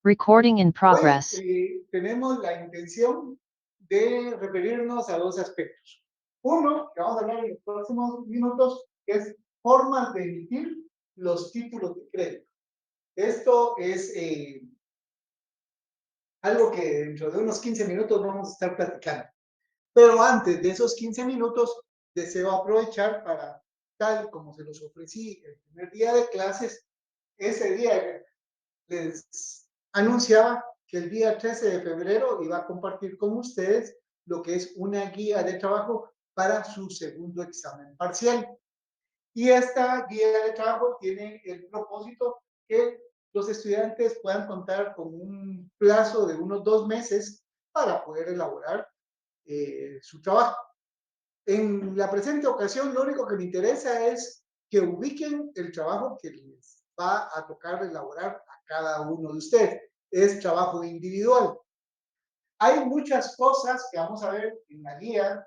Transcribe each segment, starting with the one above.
Recording in Hoy progress. tenemos la intención de referirnos a dos aspectos. Uno, que vamos a hablar en los próximos minutos, que es formas de emitir los títulos de crédito. Esto es algo que dentro de unos 15 minutos vamos a estar platicando. Pero antes de esos 15 minutos, deseo aprovechar para, tal como se los ofrecí el primer día de clases, ese día les anunciaba que el día 13 de febrero iba a compartir con ustedes lo que es una guía de trabajo para su segundo examen parcial. Y esta guía de trabajo tiene el propósito que los estudiantes puedan contar con un plazo de unos 2 meses para poder elaborar su trabajo. En la presente ocasión, lo único que me interesa es que ubiquen el trabajo que les va a tocar elaborar a cada uno de ustedes. Es trabajo individual. Hay muchas cosas que vamos a ver en la guía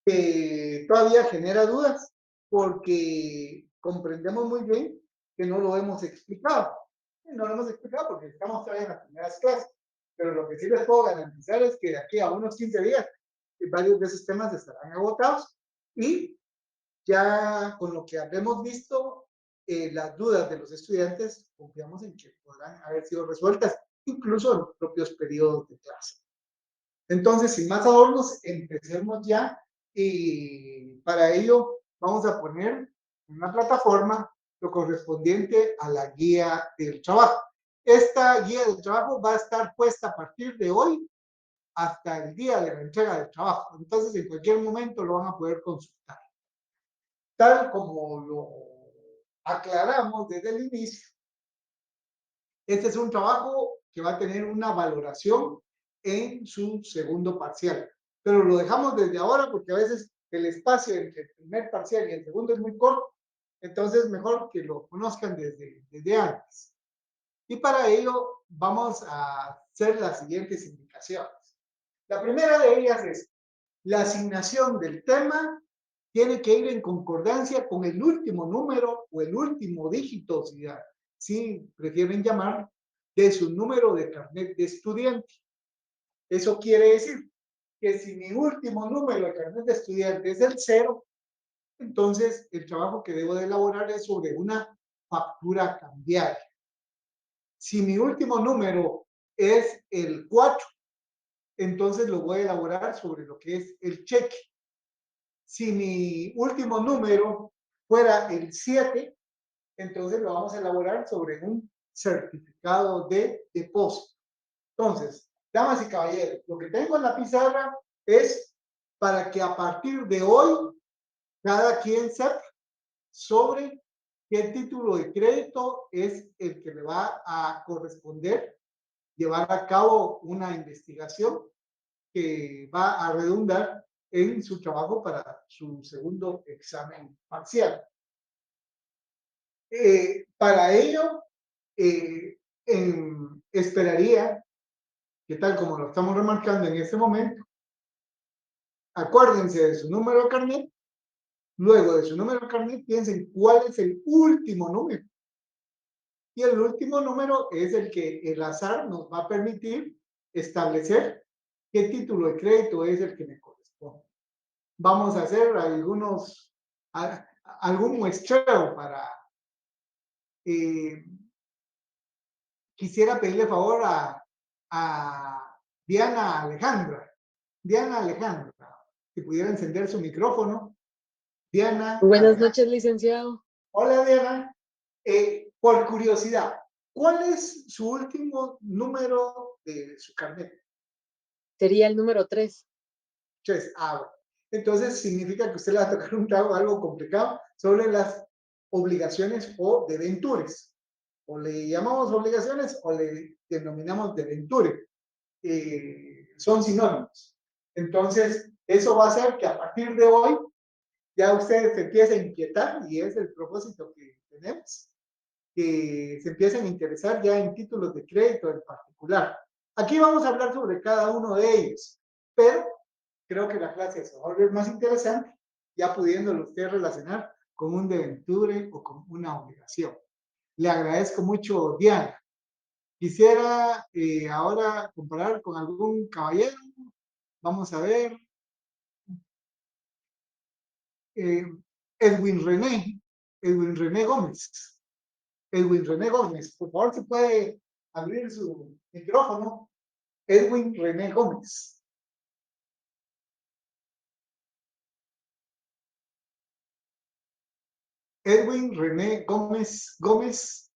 que todavía genera dudas porque comprendemos muy bien que no lo hemos explicado. No lo hemos explicado porque estamos todavía en las primeras clases. Pero lo que sí les puedo garantizar es que de aquí a unos 15 días varios de esos temas estarán agotados y ya con lo que habremos visto, las dudas de los estudiantes, confiamos en que podrán haber sido resueltas, incluso en los propios periodos de clase. Entonces, sin más adornos, empecemos ya y para ello vamos a poner en una plataforma lo correspondiente a la guía del trabajo. Esta guía del trabajo va a estar puesta a partir de hoy hasta el día de la entrega del trabajo. Entonces, en cualquier momento lo van a poder consultar. Tal como lo aclaramos desde el inicio, este es un trabajo que va a tener una valoración en su segundo parcial. Pero lo dejamos desde ahora porque a veces el espacio entre el primer parcial y el segundo es muy corto. Entonces, mejor que lo conozcan desde antes. Y para ello vamos a hacer las siguientes indicaciones. La primera de ellas es la asignación del tema tiene que ir en concordancia con el último número o el último dígito, si prefieren llamar, de su número de carnet de estudiante. Eso quiere decir que si mi último número de carnet de estudiante es el 0, entonces el trabajo que debo de elaborar es sobre una factura cambiaria. Si mi último número es el 4, entonces lo voy a elaborar sobre lo que es el cheque. Si mi último número fuera el 7, entonces lo vamos a elaborar sobre un certificado de depósito. Entonces, damas y caballeros, lo que tengo en la pizarra es para que a partir de hoy cada quien sepa sobre qué título de crédito es el que le va a corresponder llevar a cabo una investigación que va a redundar en su trabajo para su segundo examen parcial. Para ello, esperaría que tal como lo estamos remarcando en este momento, acuérdense de su número de carnet, luego de su número de carnet piensen cuál es el último número. Y el último número es el que el azar nos va a permitir establecer qué título de crédito es el que me corresponde. Vamos a hacer algún muestreo para... quisiera pedirle favor a Diana Alejandra. Diana Alejandra, si pudiera encender su micrófono. Diana. Buenas noches, licenciado. Hola, Diana. Por curiosidad, ¿cuál es su último número de su carnet? Sería el número 3. 3. Bueno. Entonces significa que usted le va a tocar un trabajo algo complicado sobre las obligaciones o deventures. O le llamamos obligaciones o le denominamos deventure. Son sinónimos. Entonces, eso va a hacer que a partir de hoy ya ustedes se empiecen a inquietar, y es el propósito que tenemos, que se empiecen a interesar ya en títulos de crédito en particular. Aquí vamos a hablar sobre cada uno de ellos, pero creo que la clase se va a volver más interesante ya pudiéndolo usted relacionar con un deventure o con una obligación. Le agradezco mucho, Diana. Quisiera ahora comparar con algún caballero. Vamos a ver. Eh, Edwin René. Edwin René Gómez. Edwin René Gómez. Por favor, se puede abrir su micrófono. Edwin René Gómez. Edwin René Gómez Gómez.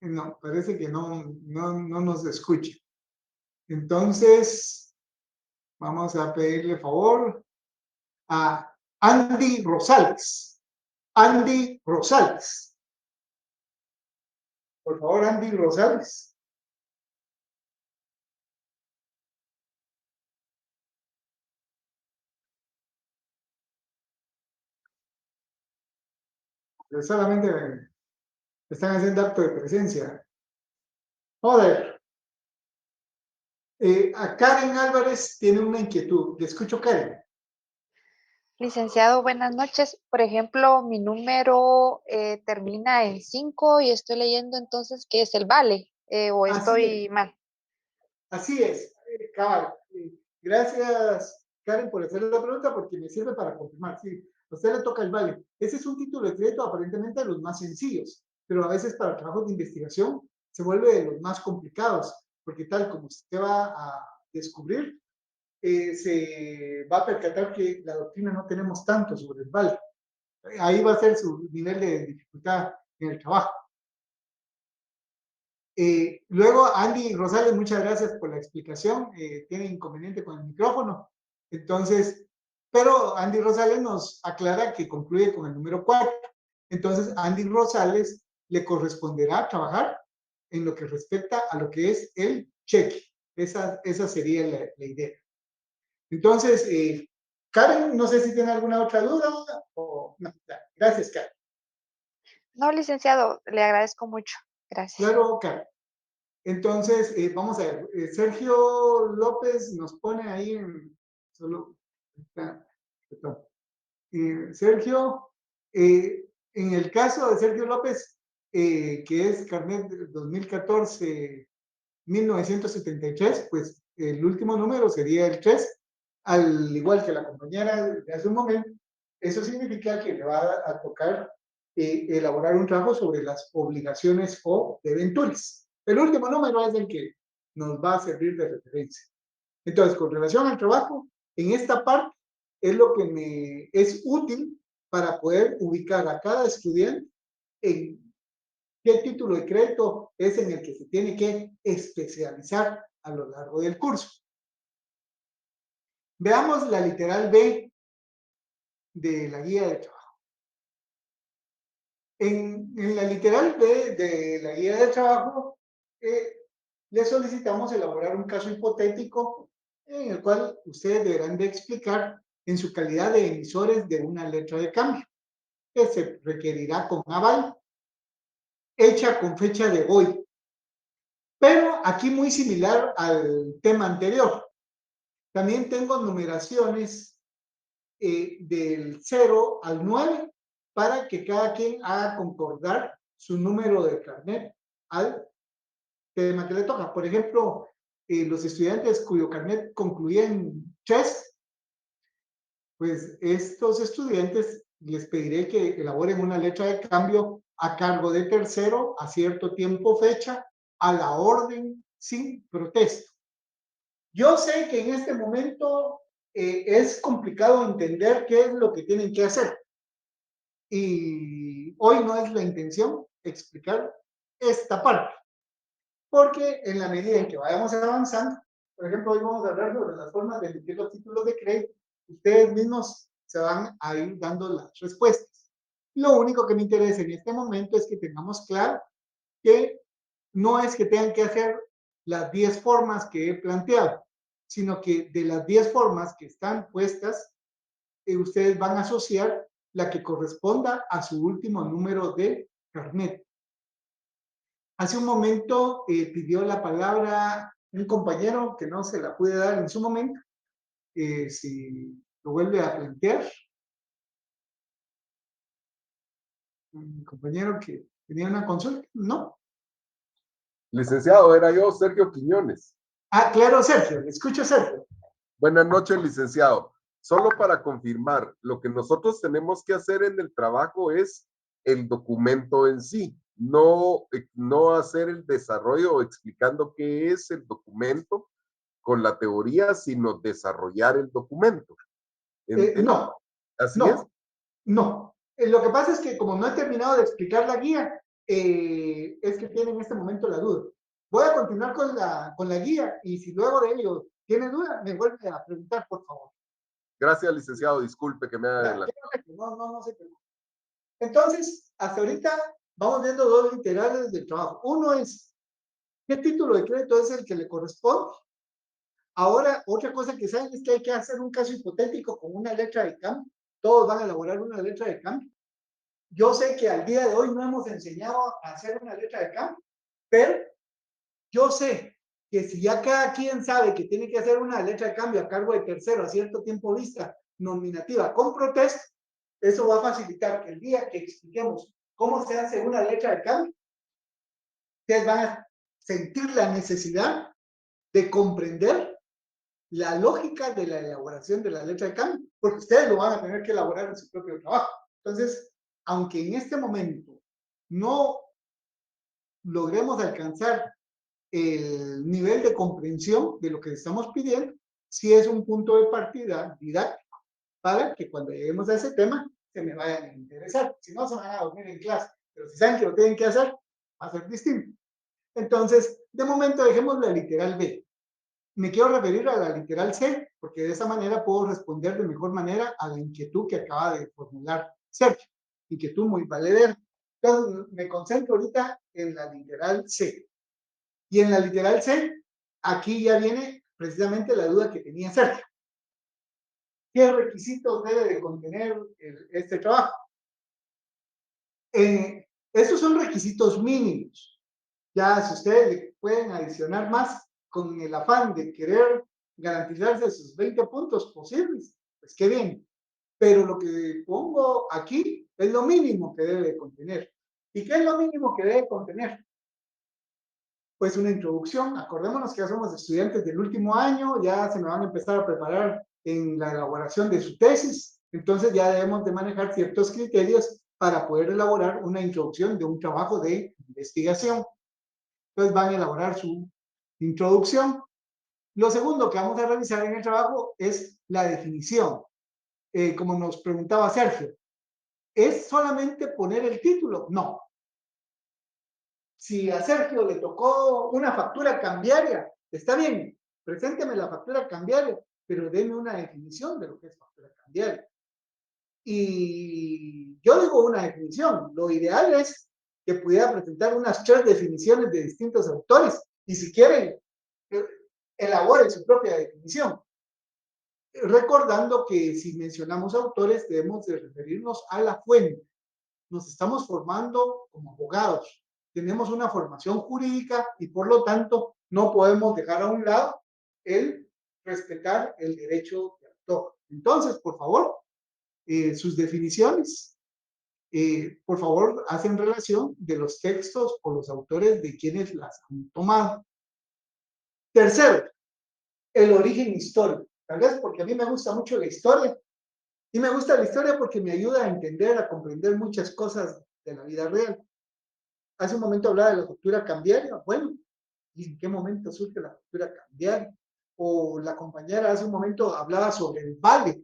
No, parece que no nos escucha. Entonces, vamos a pedirle favor a Andy Rosales. Andy Rosales. Por favor, Andy Rosales. Solamente están haciendo acto de presencia. Joder. A Karen Álvarez tiene una inquietud. Le escucho, Karen. Licenciado, buenas noches. Por ejemplo, mi número termina en 5 y estoy leyendo entonces que es el vale, o estoy mal. Así es, cabal. Gracias, Karen, por hacer la pregunta porque me sirve para confirmar. Sí, a usted le toca el vale. Ese es un título de crédito aparentemente de los más sencillos, pero a veces para trabajos de investigación se vuelve de los más complicados, porque tal como usted va a descubrir, se va a percatar que la doctrina no tenemos tanto sobre el vale. Ahí va a ser su nivel de dificultad en el trabajo. Luego, Andy Rosales, muchas gracias por la explicación. Tiene inconveniente con el micrófono. Entonces, pero Andy Rosales nos aclara que concluye con el número 4. Entonces, Andy Rosales le corresponderá trabajar en lo que respecta a lo que es el cheque. Esa sería la idea. Entonces, Karen, no sé si tiene alguna otra duda o no. Gracias, Karen. No, licenciado, le agradezco mucho. Gracias. Claro, Karen. Entonces, vamos a ver, Sergio López nos pone ahí en, Sergio, en el caso de Sergio López, que es carnet 2014-1973, pues el último número sería el 3, al igual que la compañera de hace un momento. Eso significa que le va a tocar elaborar un trabajo sobre las obligaciones o debentures. El último número es el que nos va a servir de referencia. Entonces, con relación al trabajo, en esta parte es lo que me es útil para poder ubicar a cada estudiante en qué título de crédito es en el que se tiene que especializar a lo largo del curso. Veamos la literal B de la guía de trabajo. En la literal B de la guía de trabajo, le solicitamos elaborar un caso hipotético en el cual ustedes deberán de explicar en su calidad de emisores de una letra de cambio, que se requerirá con aval, hecha con fecha de hoy. Pero aquí muy similar al tema anterior. También tengo numeraciones del 0 al 9 para que cada quien haga concordar su número de carnet al tema que le toca. Por ejemplo, los estudiantes cuyo carnet concluía en 3, pues estos estudiantes les pediré que elaboren una letra de cambio a cargo de tercero a cierto tiempo fecha a la orden sin protesto. Yo sé que en este momento es complicado entender qué es lo que tienen que hacer. Y hoy no es la intención explicar esta parte, porque en la medida en que vayamos avanzando, por ejemplo, hoy vamos a hablar sobre las formas de emitir los títulos de crédito, ustedes mismos se van a ir dando las respuestas. Lo único que me interesa en este momento es que tengamos claro que no es que tengan que hacer las 10 formas que he planteado, sino que de las 10 formas que están puestas, ustedes van a asociar la que corresponda a su último número de carnet. Hace un momento pidió la palabra un compañero que no se la pude dar en su momento. Si lo vuelve a plantear. Un compañero que ¿Tenía una consulta? No. Licenciado, era yo, Sergio Quiñones. Ah, claro, Sergio. Le escucho, Sergio. Buenas noches, licenciado. Solo para confirmar, lo que nosotros tenemos que hacer en el trabajo es el documento en sí, no hacer el desarrollo explicando qué es el documento con la teoría, sino desarrollar el documento. No, ¿Así es? no. Lo que pasa es que como no he terminado de explicar la guía, es que tiene en este momento la duda. Voy a continuar con la guía y si luego de ello tiene duda, me vuelve a preguntar, por favor. Gracias, licenciado. Disculpe que me haya adelantado. No se preocupe. Entonces, hasta ahorita vamos viendo dos literales del trabajo. Uno es, ¿qué título de crédito es el que le corresponde? Ahora, otra cosa que saben es que hay que hacer un caso hipotético con una letra de cambio. Todos van a elaborar una letra de cambio. Yo sé que al día de hoy no hemos enseñado a hacer una letra de cambio, pero yo sé que si ya cada quien sabe que tiene que hacer una letra de cambio a cargo de tercero a cierto tiempo vista nominativa con protesta, eso va a facilitar que el día que expliquemos cómo se hace una letra de cambio, ustedes van a sentir la necesidad de comprender la lógica de la elaboración de la letra de cambio, porque ustedes lo van a tener que elaborar en su propio trabajo. Entonces, aunque en este momento no logremos alcanzar el nivel de comprensión de lo que estamos pidiendo, sí es un punto de partida didáctico para que cuando lleguemos a ese tema se me vayan a interesar. Si no, se van a dormir en clase, pero si saben que lo tienen que hacer, va a ser distinto. Entonces, de momento dejemos la literal B. Me quiero referir a la literal C, porque de esa manera puedo responder de mejor manera a la inquietud que acaba de formular Sergio. Inquietud muy valedera. Entonces, me concentro ahorita en la literal C. Y en la literal C, aquí ya viene precisamente la duda que tenía Sergio. ¿Qué requisitos debe de contener este trabajo? Estos son requisitos mínimos. Ya si ustedes le pueden adicionar más con el afán de querer garantizarse sus 20 puntos posibles, pues qué bien. Pero lo que pongo aquí es lo mínimo que debe de contener. ¿Y qué es lo mínimo que debe contener? Pues una introducción. Acordémonos que ya somos estudiantes del último año, ya se me van a empezar a preparar en la elaboración de su tesis, entonces ya debemos de manejar ciertos criterios para poder elaborar una introducción de un trabajo de investigación. Entonces van a elaborar su introducción. Lo segundo que vamos a revisar en el trabajo es la definición. Como nos preguntaba Sergio, ¿es solamente poner el título? No. Si a Sergio le tocó una factura cambiaria, está bien, presénteme la factura cambiaria, pero deme una definición de lo que es factura cambiaria. Y yo digo una definición, lo ideal es que pudiera presentar unas 3 definiciones de distintos autores, y si quieren, elabore su propia definición. Recordando que si mencionamos autores, debemos de referirnos a la fuente. Nos estamos formando como abogados, tenemos una formación jurídica y por lo tanto no podemos dejar a un lado el respetar el derecho de autor. Entonces, por favor, sus definiciones, por favor, hacen relación de los textos o los autores de quienes las han tomado. Tercero, el origen histórico. Tal vez porque a mí me gusta mucho la historia. Y me gusta la historia porque me ayuda a entender, a comprender muchas cosas de la vida real. Hace un momento hablaba de la factura cambiaria. Bueno, ¿y en qué momento surge la factura cambiaria? O la compañera hace un momento hablaba sobre el vale.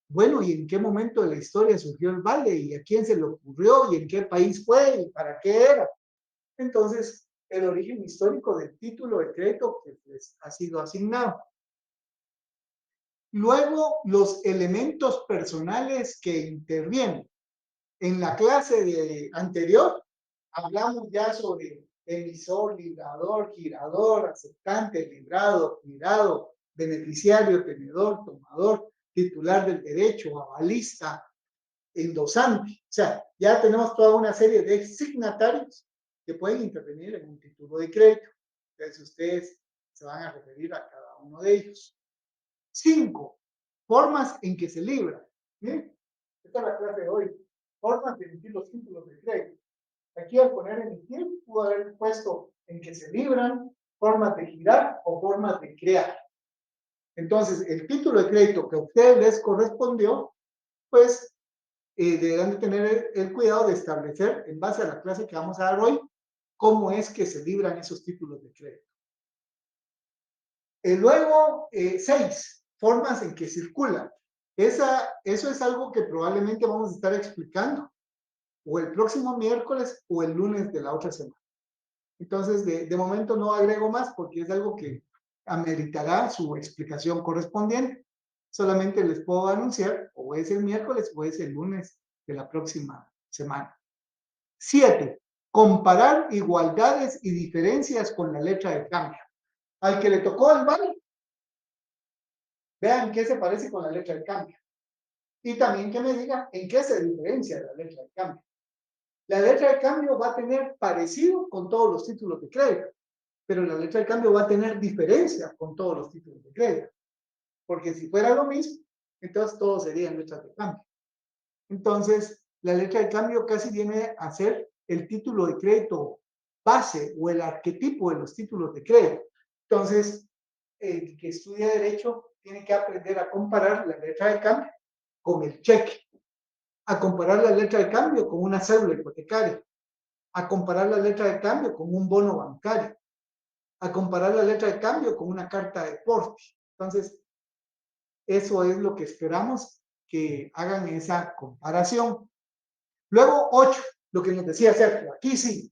Bueno, ¿y en qué momento de la historia surgió el vale? ¿Y a quién se le ocurrió? ¿Y en qué país fue? ¿Y para qué era? Entonces, el origen histórico del título de crédito que les ha sido asignado. Luego, los elementos personales que intervienen. En la clase anterior, hablamos ya sobre emisor, librador, girador, aceptante, librado, girado, beneficiario, tenedor, tomador, titular del derecho, avalista, endosante. O sea, ya tenemos toda una serie de signatarios que pueden intervenir en un título de crédito. Entonces, ustedes se van a referir a cada uno de ellos. 5. Formas en que se libra. Bien, esta es la clase de hoy. Formas de emitir los títulos de crédito. Aquí al poner emitir, pudo haber puesto en que se libran, formas de girar o formas de crear. Entonces, el título de crédito que a ustedes les correspondió, pues deberán de tener el cuidado de establecer, en base a la clase que vamos a dar hoy, cómo es que se libran esos títulos de crédito. Luego, 6, formas en que circulan. Eso es algo que probablemente vamos a estar explicando o el próximo miércoles o el lunes de la otra semana. Entonces, de momento no agrego más porque es algo que ameritará su explicación correspondiente. Solamente les puedo anunciar o es el miércoles o es el lunes de la próxima semana. 7. Comparar igualdades y diferencias con la letra de cambio. Al que le tocó el vale, vean qué se parece con la letra de cambio. Y también que me diga en qué se diferencia de la letra de cambio. La letra de cambio va a tener parecido con todos los títulos de crédito, pero la letra de cambio va a tener diferencia con todos los títulos de crédito. Porque si fuera lo mismo, entonces todos serían letras de cambio. Entonces, la letra de cambio casi viene a ser el título de crédito base o el arquetipo de los títulos de crédito. Entonces, el que estudia Derecho tiene que aprender a comparar la letra de cambio con el cheque, a comparar la letra de cambio con una cédula hipotecaria, a comparar la letra de cambio con un bono bancario, a comparar la letra de cambio con una carta de porte. Entonces, eso es lo que esperamos que hagan esa comparación. Luego, 8, lo que nos decía Sergio, aquí sí,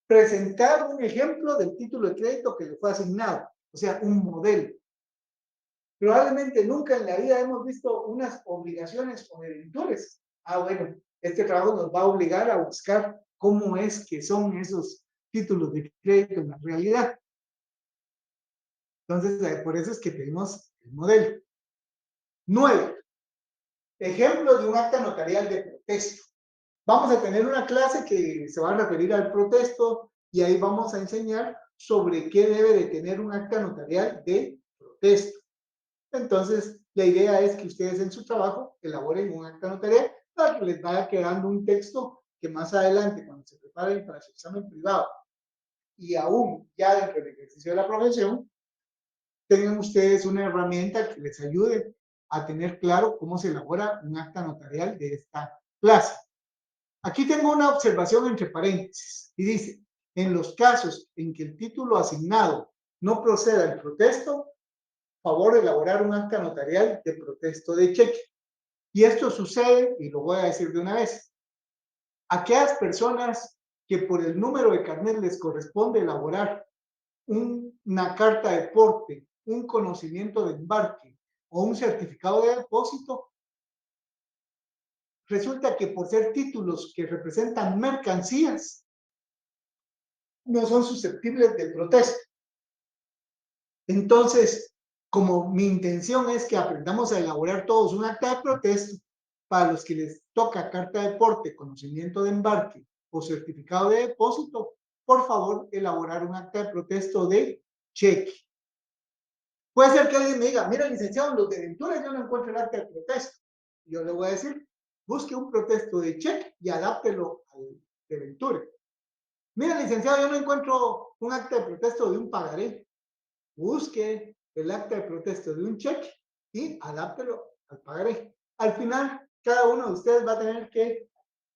presentar un ejemplo del título de crédito que le fue asignado, o sea, un modelo. Probablemente nunca en la vida hemos visto unas obligaciones o debentures. Bueno, este trabajo nos va a obligar a buscar cómo es que son esos títulos de crédito en la realidad. Entonces, por eso es que pedimos el modelo. 9. Ejemplo de un acta notarial de protesto. Vamos a tener una clase que se va a referir al protesto y ahí vamos a enseñar sobre qué debe de tener un acta notarial de protesto. Entonces, la idea es que ustedes en su trabajo elaboren un acta notarial para que les vaya quedando un texto que más adelante, cuando se preparen para su examen privado y aún ya dentro del ejercicio de la profesión, tengan ustedes una herramienta que les ayude a tener claro cómo se elabora un acta notarial de esta clase. Aquí tengo una observación entre paréntesis y dice, en los casos en que el título asignado no proceda al protesto, favor de elaborar un acta notarial de protesto de cheque. Y esto sucede, y lo voy a decir de una vez, aquellas personas que por el número de carnet les corresponde elaborar una carta de porte, un conocimiento de embarque o un certificado de depósito, resulta que por ser títulos que representan mercancías, no son susceptibles de protesta. Entonces, como mi intención es que aprendamos a elaborar todos un acta de protesto, para los que les toca carta de porte, conocimiento de embarque o certificado de depósito, por favor, elaborar un acta de protesto de cheque. Puede ser que alguien me diga, mira, licenciado, en los de Ventura yo no encuentro el acta de protesto. Yo le voy a decir, busque un protesto de cheque y adáptelo al de Ventura. Mira, licenciado, yo no encuentro un acta de protesto de un pagaré. Busque el acta de protesto de un cheque y adáptelo al pagaré. Al final, cada uno de ustedes va a tener que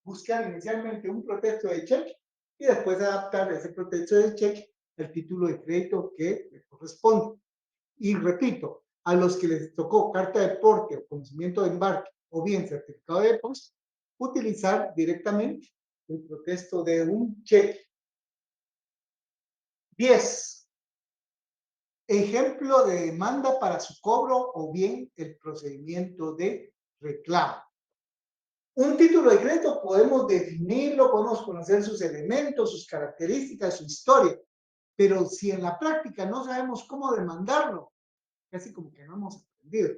buscar inicialmente un protesto de cheque y después adaptar ese protesto de cheque al título de crédito que le corresponde. Y repito, a los que les tocó carta de porte o conocimiento de embarque o bien certificado de depósito, utilizar directamente el protesto de un cheque. 10. Ejemplo de demanda para su cobro o bien el procedimiento de reclamo. Un título de crédito podemos definirlo, podemos conocer sus elementos, sus características, su historia, pero si en la práctica no sabemos cómo demandarlo, casi como que no hemos aprendido.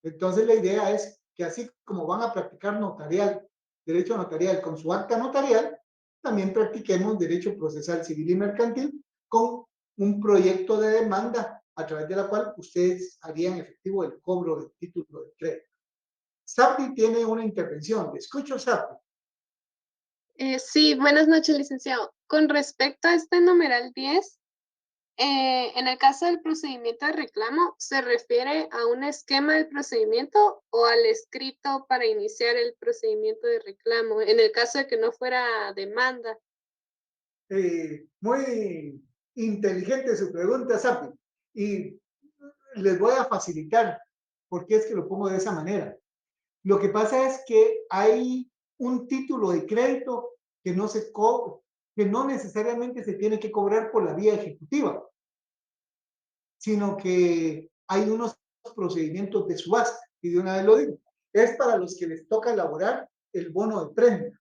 Entonces la idea es que así como van a practicar notarial, derecho notarial con su acta notarial, también practiquemos derecho procesal civil y mercantil con un proyecto de demanda a través de la cual ustedes harían efectivo el cobro del título de crédito. SAPI tiene una intervención. ¿Le escucho, SAPI? Sí, buenas noches, licenciado. Con respecto a este numeral 10, en el caso del procedimiento de reclamo, ¿se refiere a un esquema del procedimiento o al escrito para iniciar el procedimiento de reclamo? En el caso de que no fuera demanda. Muy inteligente su pregunta, Sapi. Y les voy a facilitar por qué es que lo pongo de esa manera. Lo que pasa es que hay un título de crédito que que no necesariamente se tiene que cobrar por la vía ejecutiva, sino que hay unos procedimientos de subasta, y de una vez lo digo, es para los que les toca elaborar el bono de prenda.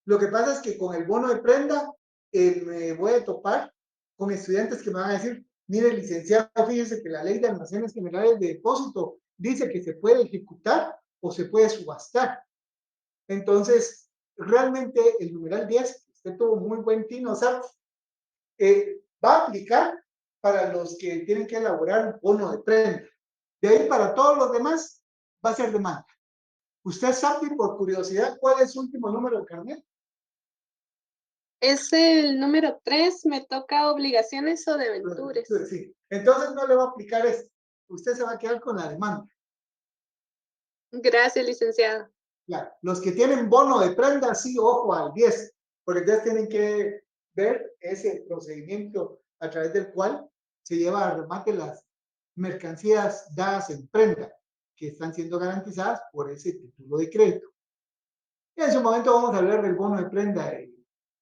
Lo que pasa es que con el bono de prenda me voy a topar con estudiantes que me van a decir, mire, licenciado, fíjese que la ley de almacenes generales de depósito dice que se puede ejecutar o se puede subastar. Entonces, realmente el numeral 10, usted tuvo muy buen tino, ¿sabes? Va a aplicar para los que tienen que elaborar un bono de prenda. De ahí para todos los demás va a ser demanda. ¿Usted sabe, por curiosidad, cuál es su último número de carnet? Es el número 3, me toca obligaciones o deventuras. Sí. Entonces no le va a aplicar esto. Usted se va a quedar con la demanda. Gracias, licenciado. Ya. Los que tienen bono de prenda, sí, ojo al 10, porque ya tienen que ver ese procedimiento a través del cual se lleva a remate las mercancías dadas en prenda, que están siendo garantizadas por ese título de crédito. Y en su momento vamos a hablar del bono de prenda y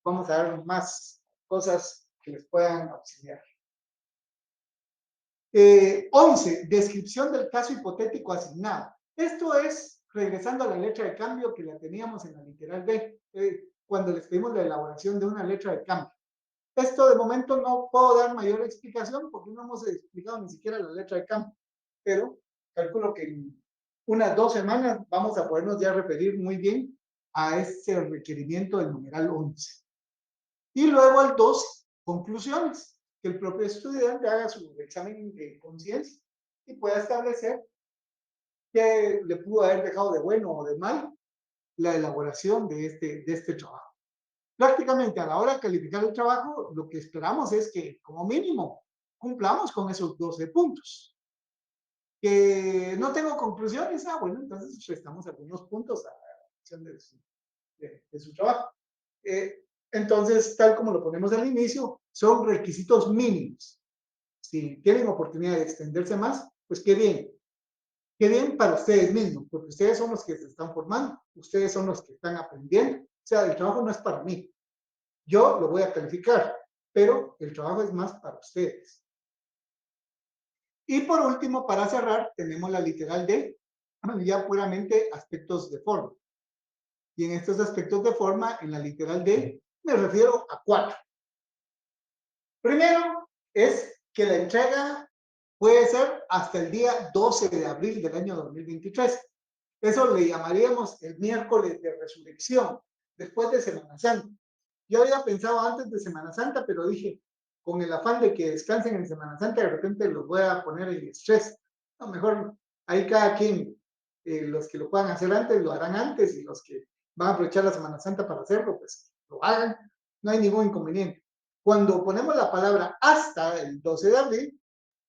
vamos a dar más cosas que les puedan auxiliar. 11. Descripción del caso hipotético asignado. Esto es, regresando a la letra de cambio que la teníamos en la literal B, cuando les pedimos la elaboración de una letra de cambio. Esto de momento no puedo dar mayor explicación porque no hemos explicado ni siquiera la letra de cambio, pero calculo que en unas 2 semanas vamos a podernos ya referir muy bien a ese requerimiento del numeral 11. Y luego al 12, conclusiones. Que el propio estudiante haga su examen de conciencia y pueda establecer qué le pudo haber dejado de bueno o de mal la elaboración de este trabajo. Prácticamente a la hora de calificar el trabajo, lo que esperamos es que como mínimo cumplamos con esos 12 puntos. Que no tengo conclusiones, bueno, entonces restamos algunos puntos a la acción de su trabajo. Entonces, tal como lo ponemos al inicio, son requisitos mínimos. Si tienen oportunidad de extenderse más, pues qué bien. Qué bien para ustedes mismos, porque ustedes son los que se están formando, ustedes son los que están aprendiendo. O sea, el trabajo no es para mí. Yo lo voy a calificar, pero el trabajo es más para ustedes. Y por último, para cerrar, tenemos la literal D, ya puramente aspectos de forma. Y en estos aspectos de forma, en la literal D, me refiero a 4. Primero, es que la entrega puede ser hasta el día 12 de abril del año 2023. Eso le llamaríamos el miércoles de resurrección, después de Semana Santa. Yo había pensado antes de Semana Santa, pero dije, con el afán de que descansen en Semana Santa, de repente los voy a poner en estrés. No, mejor ahí cada quien, los que lo puedan hacer antes, lo harán antes, y los que van a aprovechar la Semana Santa para hacerlo, pues lo hagan. No hay ningún inconveniente. Cuando ponemos la palabra hasta el 12 de abril,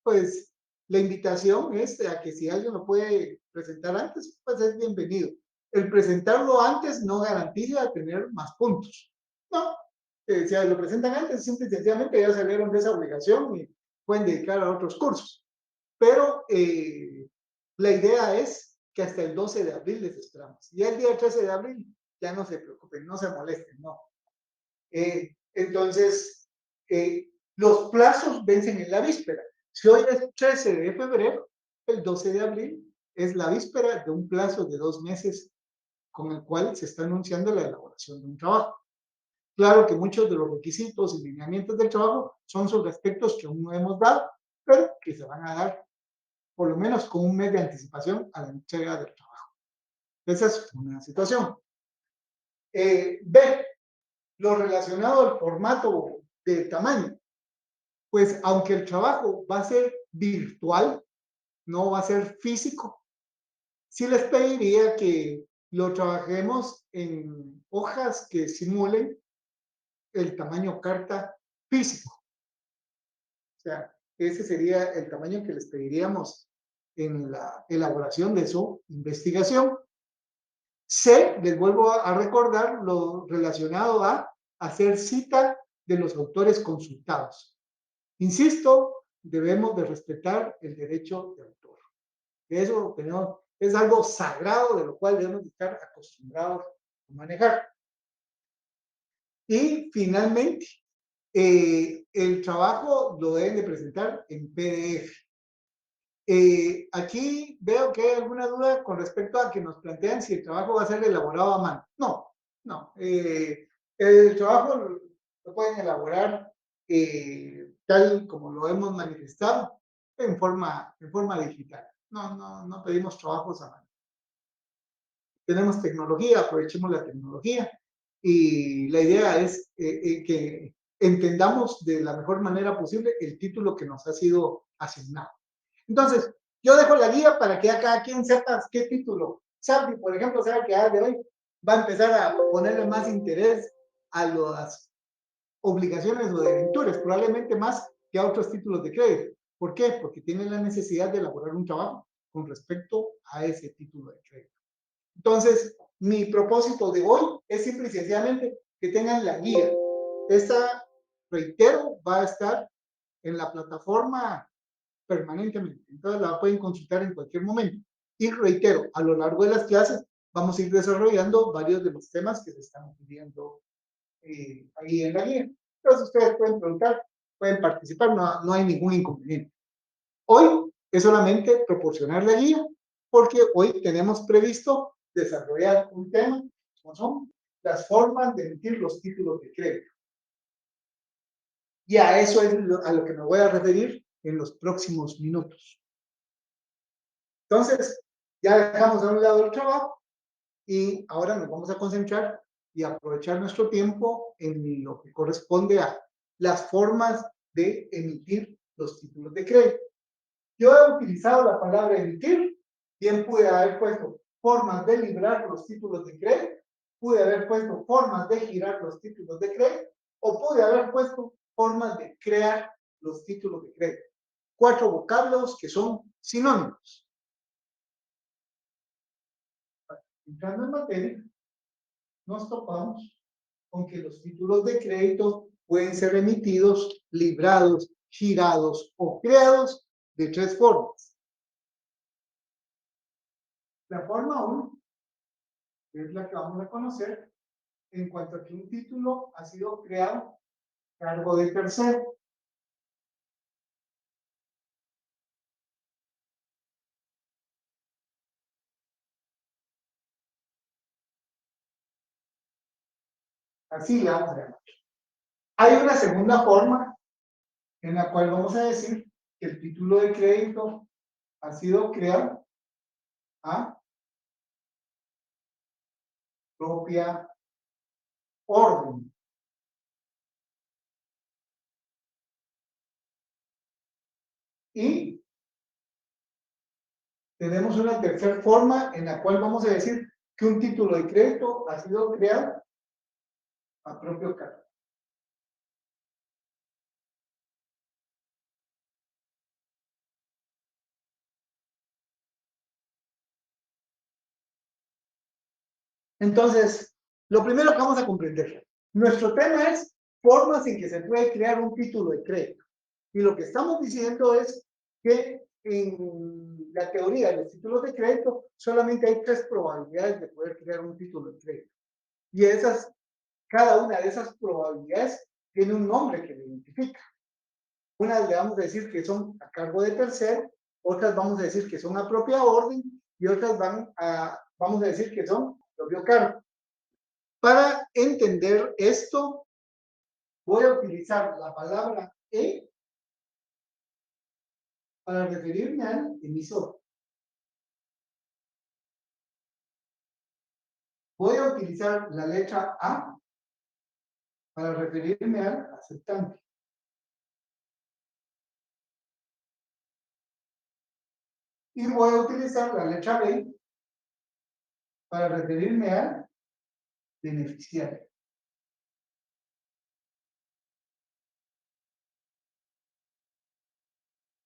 pues la invitación es a que si alguien lo puede presentar antes, pues es bienvenido. El presentarlo antes no garantiza tener más puntos. No, si lo presentan antes, simple y sencillamente ya salieron de esa obligación y pueden dedicar a otros cursos. Pero la idea es que hasta el 12 de abril les esperamos. Y el día 13 de abril, ya no se preocupen, no se molesten, no. Entonces, los plazos vencen en la víspera. Si hoy es 13 de febrero, el 12 de abril es la víspera de un plazo de 2 meses con el cual se está anunciando la elaboración de un trabajo. Claro que muchos de los requisitos y lineamientos del trabajo son sobre aspectos que aún no hemos dado, pero que se van a dar por lo menos con un mes de anticipación a la entrega del trabajo. Esa es una situación. B, lo relacionado al formato de tamaño. Pues aunque el trabajo va a ser virtual, no va a ser físico, sí les pediría que lo trabajemos en hojas que simulen el tamaño carta físico. O sea, ese sería el tamaño que les pediríamos en la elaboración de su investigación. C, les vuelvo a recordar lo relacionado a hacer cita de los autores consultados. Insisto, debemos de respetar el derecho de autor. Eso tenemos, es algo sagrado de lo cual debemos estar acostumbrados a manejar. Y finalmente, el trabajo lo deben de presentar en PDF. Aquí veo que hay alguna duda con respecto a que nos plantean si el trabajo va a ser elaborado a mano. No, no. El trabajo lo pueden elaborar tal como lo hemos manifestado en forma digital. No pedimos trabajos a mano. Tenemos tecnología, aprovechemos la tecnología y la idea es que entendamos de la mejor manera posible el título que nos ha sido asignado. Entonces, yo dejo la guía para que a cada quien sepa qué título. Sabri, por ejemplo, sabe que de hoy va a empezar a ponerle más interés a las obligaciones o debentures, probablemente más que a otros títulos de crédito. ¿Por qué? Porque tiene la necesidad de elaborar un trabajo con respecto a ese título de crédito. Entonces, mi propósito de hoy es simple y sencillamente que tengan la guía. Esta, reitero, va a estar en la plataforma permanentemente. Entonces la pueden consultar en cualquier momento. Y reitero, a lo largo de las clases vamos a ir desarrollando varios de los temas que se están pidiendo ahí en la guía. Entonces ustedes pueden preguntar, pueden participar, no hay ningún inconveniente. Hoy es solamente proporcionar la guía, porque hoy tenemos previsto desarrollar un tema, como son las formas de emitir los títulos de crédito. Y a eso es a lo que me voy a referir en los próximos minutos. Entonces, ya dejamos a un lado el trabajo y ahora nos vamos a concentrar y aprovechar nuestro tiempo en lo que corresponde a las formas de emitir los títulos de crédito. Yo he utilizado la palabra emitir, bien pude haber puesto formas de librar los títulos de crédito, pude haber puesto formas de girar los títulos de crédito, o pude haber puesto formas de crear los títulos de crédito. 4 vocablos que son sinónimos. Entrando en materia, nos topamos con que los títulos de crédito pueden ser emitidos, librados, girados o creados de 3 formas. La forma 1 es la que vamos a conocer en cuanto a que un título ha sido creado a cargo de tercero. Así la vamos a llamar. Hay una segunda forma en la cual vamos a decir que el título de crédito ha sido creado a propia orden. Y tenemos una tercera forma en la cual vamos a decir que un título de crédito ha sido creado a propio cargo. Entonces, lo primero que vamos a comprender, nuestro tema es formas en que se puede crear un título de crédito. Y lo que estamos diciendo es que en la teoría de los títulos de crédito solamente hay 3 probabilidades de poder crear un título de crédito. Y cada una de esas probabilidades tiene un nombre que lo identifica. Unas le vamos a decir que son a cargo de tercero, otras vamos a decir que son a propia orden y otras vamos a decir que son a propio cargo. Para entender esto, voy a utilizar la palabra E para referirme al emisor. Voy a utilizar la letra A para referirme al aceptante. Y voy a utilizar la letra B para referirme al beneficiario.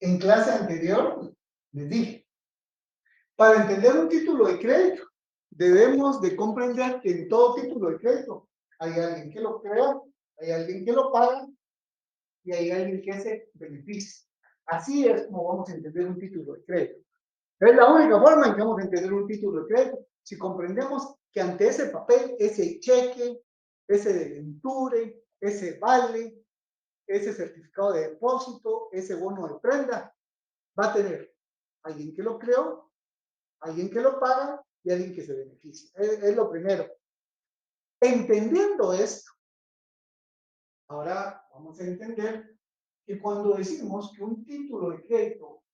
En clase anterior les dije, para entender un título de crédito, debemos de comprender que en todo título de crédito hay alguien que lo crea, hay alguien que lo paga y hay alguien que se beneficia. Así es como vamos a entender un título de crédito. Es la única forma en que vamos a entender un título de crédito. Si comprendemos que ante ese papel, ese cheque, ese debenture, ese vale, ese certificado de depósito, ese bono de prenda, va a tener alguien que lo creó, alguien que lo paga y alguien que se beneficia. Es lo primero. Entendiendo esto, ahora vamos a entender que cuando decimos que un título de crédito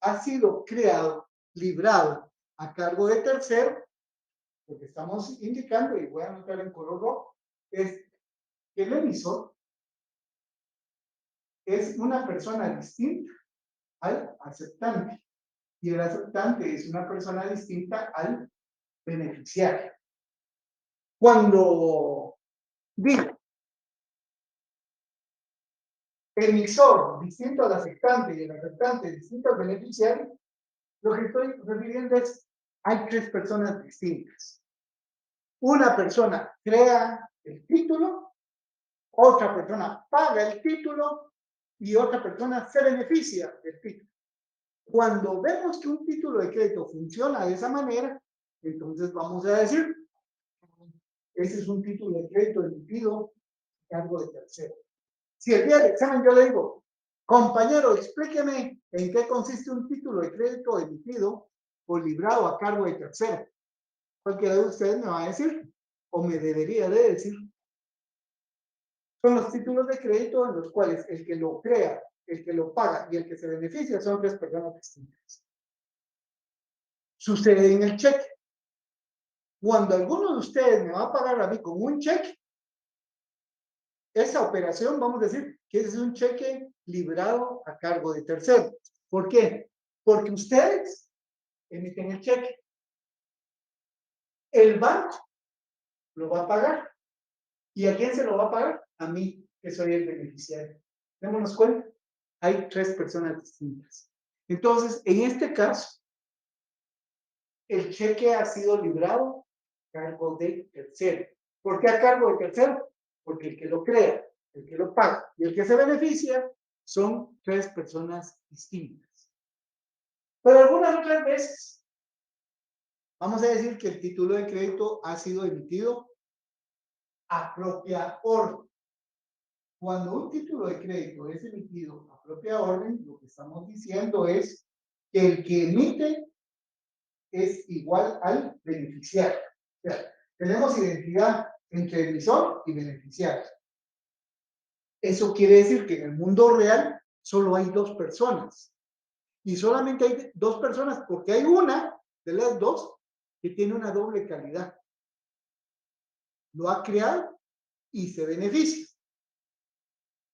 ha sido creado, librado a cargo de tercero, lo que estamos indicando, y voy a anotar en color rojo, es que el emisor es una persona distinta al aceptante y el aceptante es una persona distinta al beneficiario. Cuando digo emisor distinto al aceptante y el aceptante distinto al beneficiario, lo que estoy refiriendo es hay tres personas distintas. Una persona crea el título, otra persona paga el título y otra persona se beneficia del título. Cuando vemos que un título de crédito funciona de esa manera, entonces vamos a decir, ese es un título de crédito emitido a cargo de tercero. Si el día del examen yo le digo, compañero, explíqueme en qué consiste un título de crédito emitido o librado a cargo de tercero. Cualquiera de ustedes me va a decir, o me debería de decir, son los títulos de crédito en los cuales el que lo crea, el que lo paga y el que se beneficia son tres personas distintas. Sucede en el cheque. Cuando alguno de ustedes me va a pagar a mí con un cheque, esa operación, vamos a decir, que es un cheque librado a cargo de tercero. ¿Por qué? Porque ustedes emiten el cheque. El banco lo va a pagar. ¿Y a quién se lo va a pagar? A mí, que soy el beneficiario. Démonos cuenta, hay tres personas distintas. Entonces, en este caso, el cheque ha sido librado a cargo de tercero. ¿Por qué a cargo de tercero? Porque el que lo crea, el que lo paga y el que se beneficia son tres personas distintas. Pero algunas otras veces, vamos a decir que el título de crédito ha sido emitido a propia orden. Cuando un título de crédito es emitido a propia orden, lo que estamos diciendo es que el que emite es igual al beneficiario. O sea, tenemos identidad entre emisor y beneficiario. Eso quiere decir que en el mundo real solo hay dos personas. Y solamente hay dos personas porque hay una de las dos que tiene una doble calidad. Lo ha creado y se beneficia.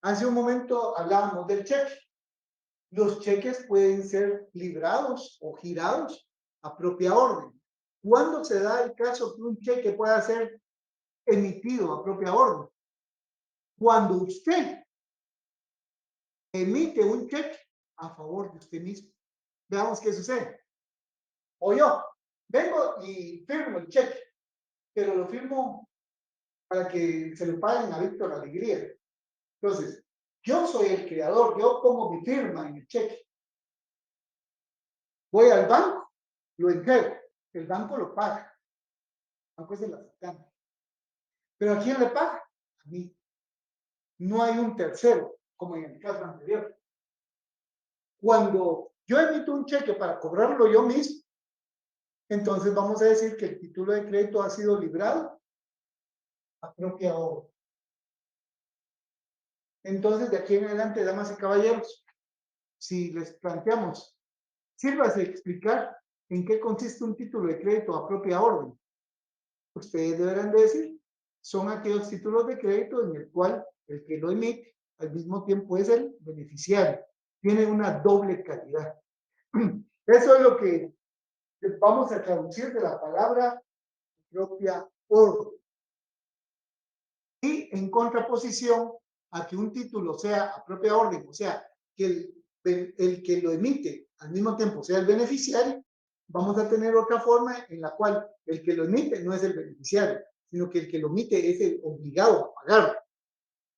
Hace un momento hablábamos del cheque. Los cheques pueden ser librados o girados a propia orden. ¿Cuándo se da el caso que un cheque pueda ser emitido a propia orden? Cuando usted emite un cheque a favor de usted mismo. Veamos qué sucede. O yo vengo y firmo el cheque, pero lo firmo para que se lo paguen a Víctor Alegría. Entonces, yo soy el creador, yo pongo mi firma en el cheque. Voy al banco, lo entrego, el banco lo paga. El banco es el aceptante. ¿Pero a quién le paga? A mí. No hay un tercero, como en el caso anterior. Cuando yo emito un cheque para cobrarlo yo mismo, entonces vamos a decir que el título de crédito ha sido librado a propia orden. Entonces, de aquí en adelante, damas y caballeros, si les planteamos, sírvase explicar en qué consiste un título de crédito a propia orden. Ustedes deberán de decir, son aquellos títulos de crédito en el cual el que lo emite al mismo tiempo es el beneficiario. Tiene una doble calidad. Eso es lo que vamos a traducir de la palabra propia orden. en contraposición a que un título sea a propia orden, o sea, que el que lo emite al mismo tiempo sea el beneficiario, vamos a tener otra forma en la cual el que lo emite no es el beneficiario, sino que el que lo emite es el obligado a pagar.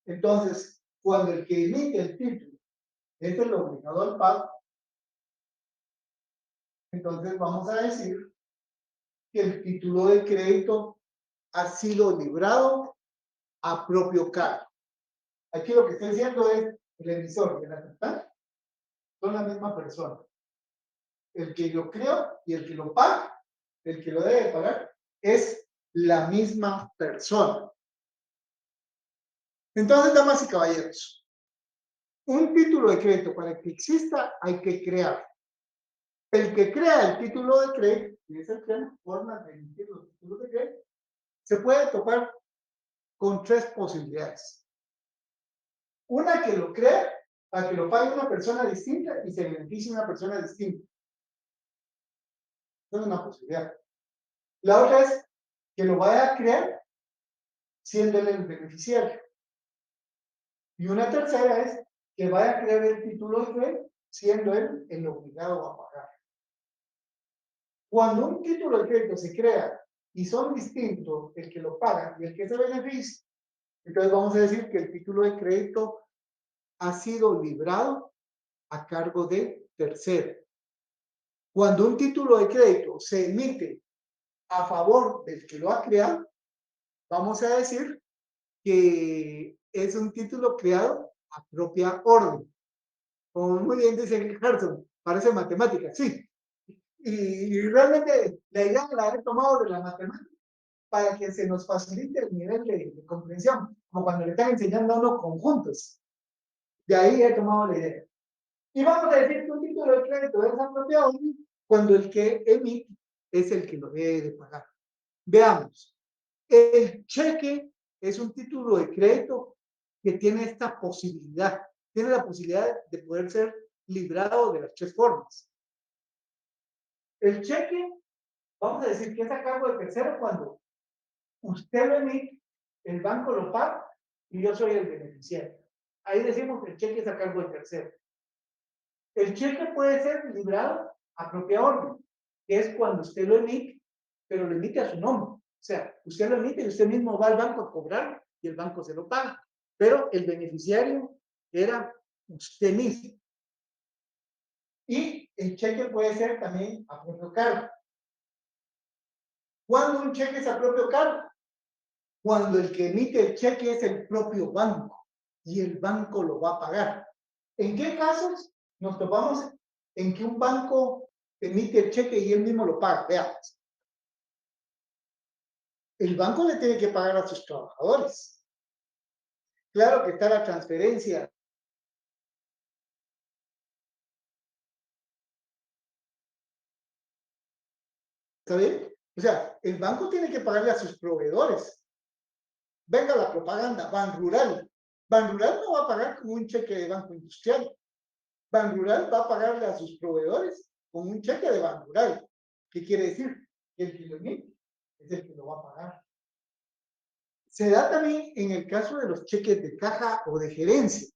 Entonces, cuando el que emite el título es el obligado al pago, entonces vamos a decir que el título de crédito ha sido librado a propio cargo. Aquí lo que estoy diciendo es el emisor y el aceptante son la misma persona. El que lo creó y el que lo paga, el que lo debe pagar, es la misma persona. Entonces, damas y caballeros, un título de crédito para que exista hay que crear. El que crea el título de crédito, y es el que hay formas de emitir los títulos de crédito, se puede topar con tres posibilidades. Una, que lo crea para que lo pague una persona distinta y se beneficie una persona distinta. Esa es una posibilidad. La otra es que lo vaya a crear siendo él el beneficiario. Y una tercera es que vaya a crear el título de crédito siendo él el obligado a pagar. Cuando un título de crédito se crea y son distintos el que lo paga y el que se beneficia, entonces vamos a decir que el título de crédito ha sido librado a cargo de tercero. Cuando un título de crédito se emite a favor del que lo ha creado, vamos a decir que es un título creado a propia orden. Como muy bien dice Harrison, parece matemática, sí. Y realmente la idea la he tomado de la matemática para que se nos facilite el nivel de comprensión, como cuando le están enseñando a uno conjuntos. De ahí he tomado la idea. Y vamos a decir que un título de crédito es a propia orden cuando el que emite es el que lo debe de pagar. Veamos. El cheque es un título de crédito que tiene esta posibilidad. Tiene la posibilidad de poder ser librado de las tres formas. El cheque, vamos a decir que es a cargo de tercero cuando usted lo emite, el banco lo paga y yo soy el beneficiario. Ahí decimos que el cheque es a cargo de tercero. El cheque puede ser librado a propia orden, que es cuando usted lo emite, pero lo emite a su nombre. O sea, usted lo emite y usted mismo va al banco a cobrar y el banco se lo paga. Pero el beneficiario era usted mismo. Y el cheque puede ser también a propio cargo. ¿Cuándo un cheque es a propio cargo? Cuando el que emite el cheque es el propio banco y el banco lo va a pagar. ¿En qué casos nos topamos en que un banco emite el cheque y él mismo lo paga? Veamos. El banco le tiene que pagar a sus trabajadores. Claro que está la transferencia. ¿Está bien? O sea, el banco tiene que pagarle a sus proveedores. Venga la propaganda, Banrural. Banrural no va a pagar con un cheque de Banco Industrial. Banrural va a pagarle a sus proveedores con un cheque de Banrural. ¿Qué quiere decir? Que el que lo emite es el que lo va a pagar. Se da también en el caso de los cheques de caja o de gerencia.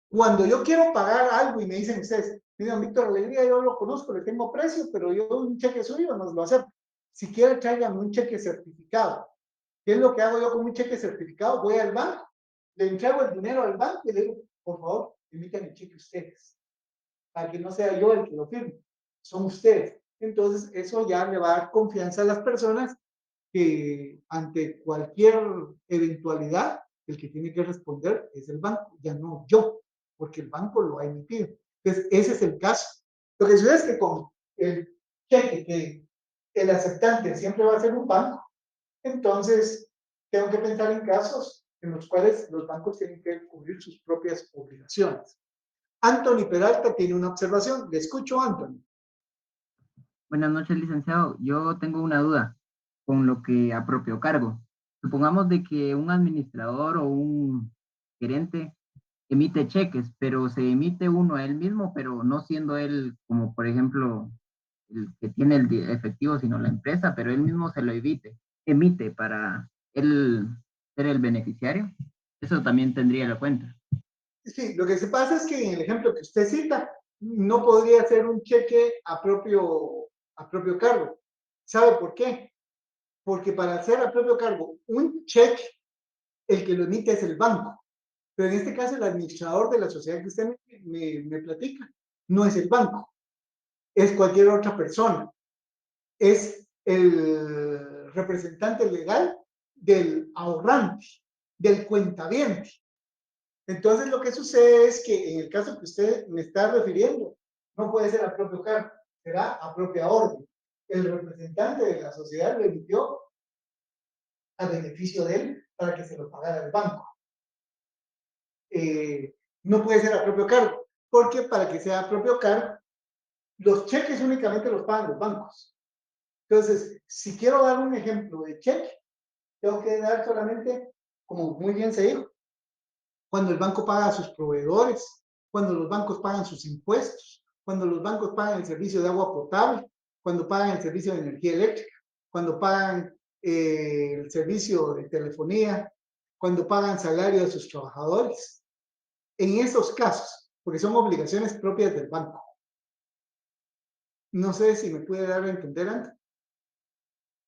Cuando yo quiero pagar algo y me dicen ustedes, mira, Víctor Alegría, yo lo conozco, le tengo precio, pero yo un cheque suyo no lo acepto. Si quiere, tráigame un cheque certificado. ¿Qué es lo que hago yo con un cheque certificado? Voy al banco, le entrego el dinero al banco y le digo, por favor, emiten el cheque ustedes, para que no sea yo el que lo firme, son ustedes. Entonces, eso ya le va a dar confianza a las personas que ante cualquier eventualidad, el que tiene que responder es el banco, ya no yo, porque el banco lo ha emitido. Entonces, ese es el caso. Lo que sucede es que con el cheque que el aceptante siempre va a ser un banco, entonces tengo que pensar en casos en los cuales los bancos tienen que cubrir sus propias obligaciones. Anthony Peralta tiene una observación. Le escucho, Anthony. Buenas noches, licenciado. Yo tengo una duda con lo que a propio cargo. Supongamos de que un administrador o un gerente emite cheques, pero se emite uno a él mismo, pero no siendo él como, por ejemplo, el que tiene el efectivo, sino la empresa, pero él mismo se lo emite para él ser el beneficiario. Eso también tendría la cuenta. Sí, lo que se pasa es que en el ejemplo que usted cita, no podría ser un cheque a propio cargo. ¿Sabe por qué? Porque para hacer a propio cargo un cheque, el que lo emite es el banco. Pero en este caso, el administrador de la sociedad que usted me platica no es el banco, es cualquier otra persona. Es el representante legal del ahorrante, del cuentaviente. Entonces, lo que sucede es que en el caso que usted me está refiriendo, no puede ser a propio cargo, será a propia orden. El representante de la sociedad lo emitió a beneficio de él para que se lo pagara el banco. No puede ser a propio cargo, porque para que sea a propio cargo, los cheques únicamente los pagan los bancos. Entonces, si quiero dar un ejemplo de cheque, tengo que dar solamente, como muy bien se dijo, cuando el banco paga a sus proveedores, cuando los bancos pagan sus impuestos, cuando los bancos pagan el servicio de agua potable, cuando pagan el servicio de energía eléctrica, cuando pagan el servicio de telefonía, cuando pagan salario a sus trabajadores. En esos casos, porque son obligaciones propias del banco. No sé si me puede dar a entender antes.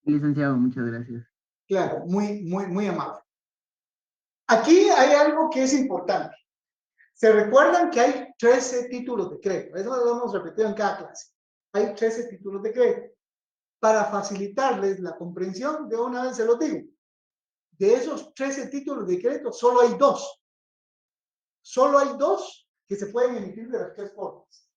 Licenciado, muchas gracias. Claro, muy amable. Aquí hay algo que es importante. Se recuerdan que hay 13 títulos de crédito. Eso lo hemos repetido en cada clase. Hay 13 títulos de crédito. Para facilitarles la comprensión, de una vez se los digo. De esos 13 títulos de crédito, solo hay dos. Solo hay dos que se pueden emitir de las tres formas.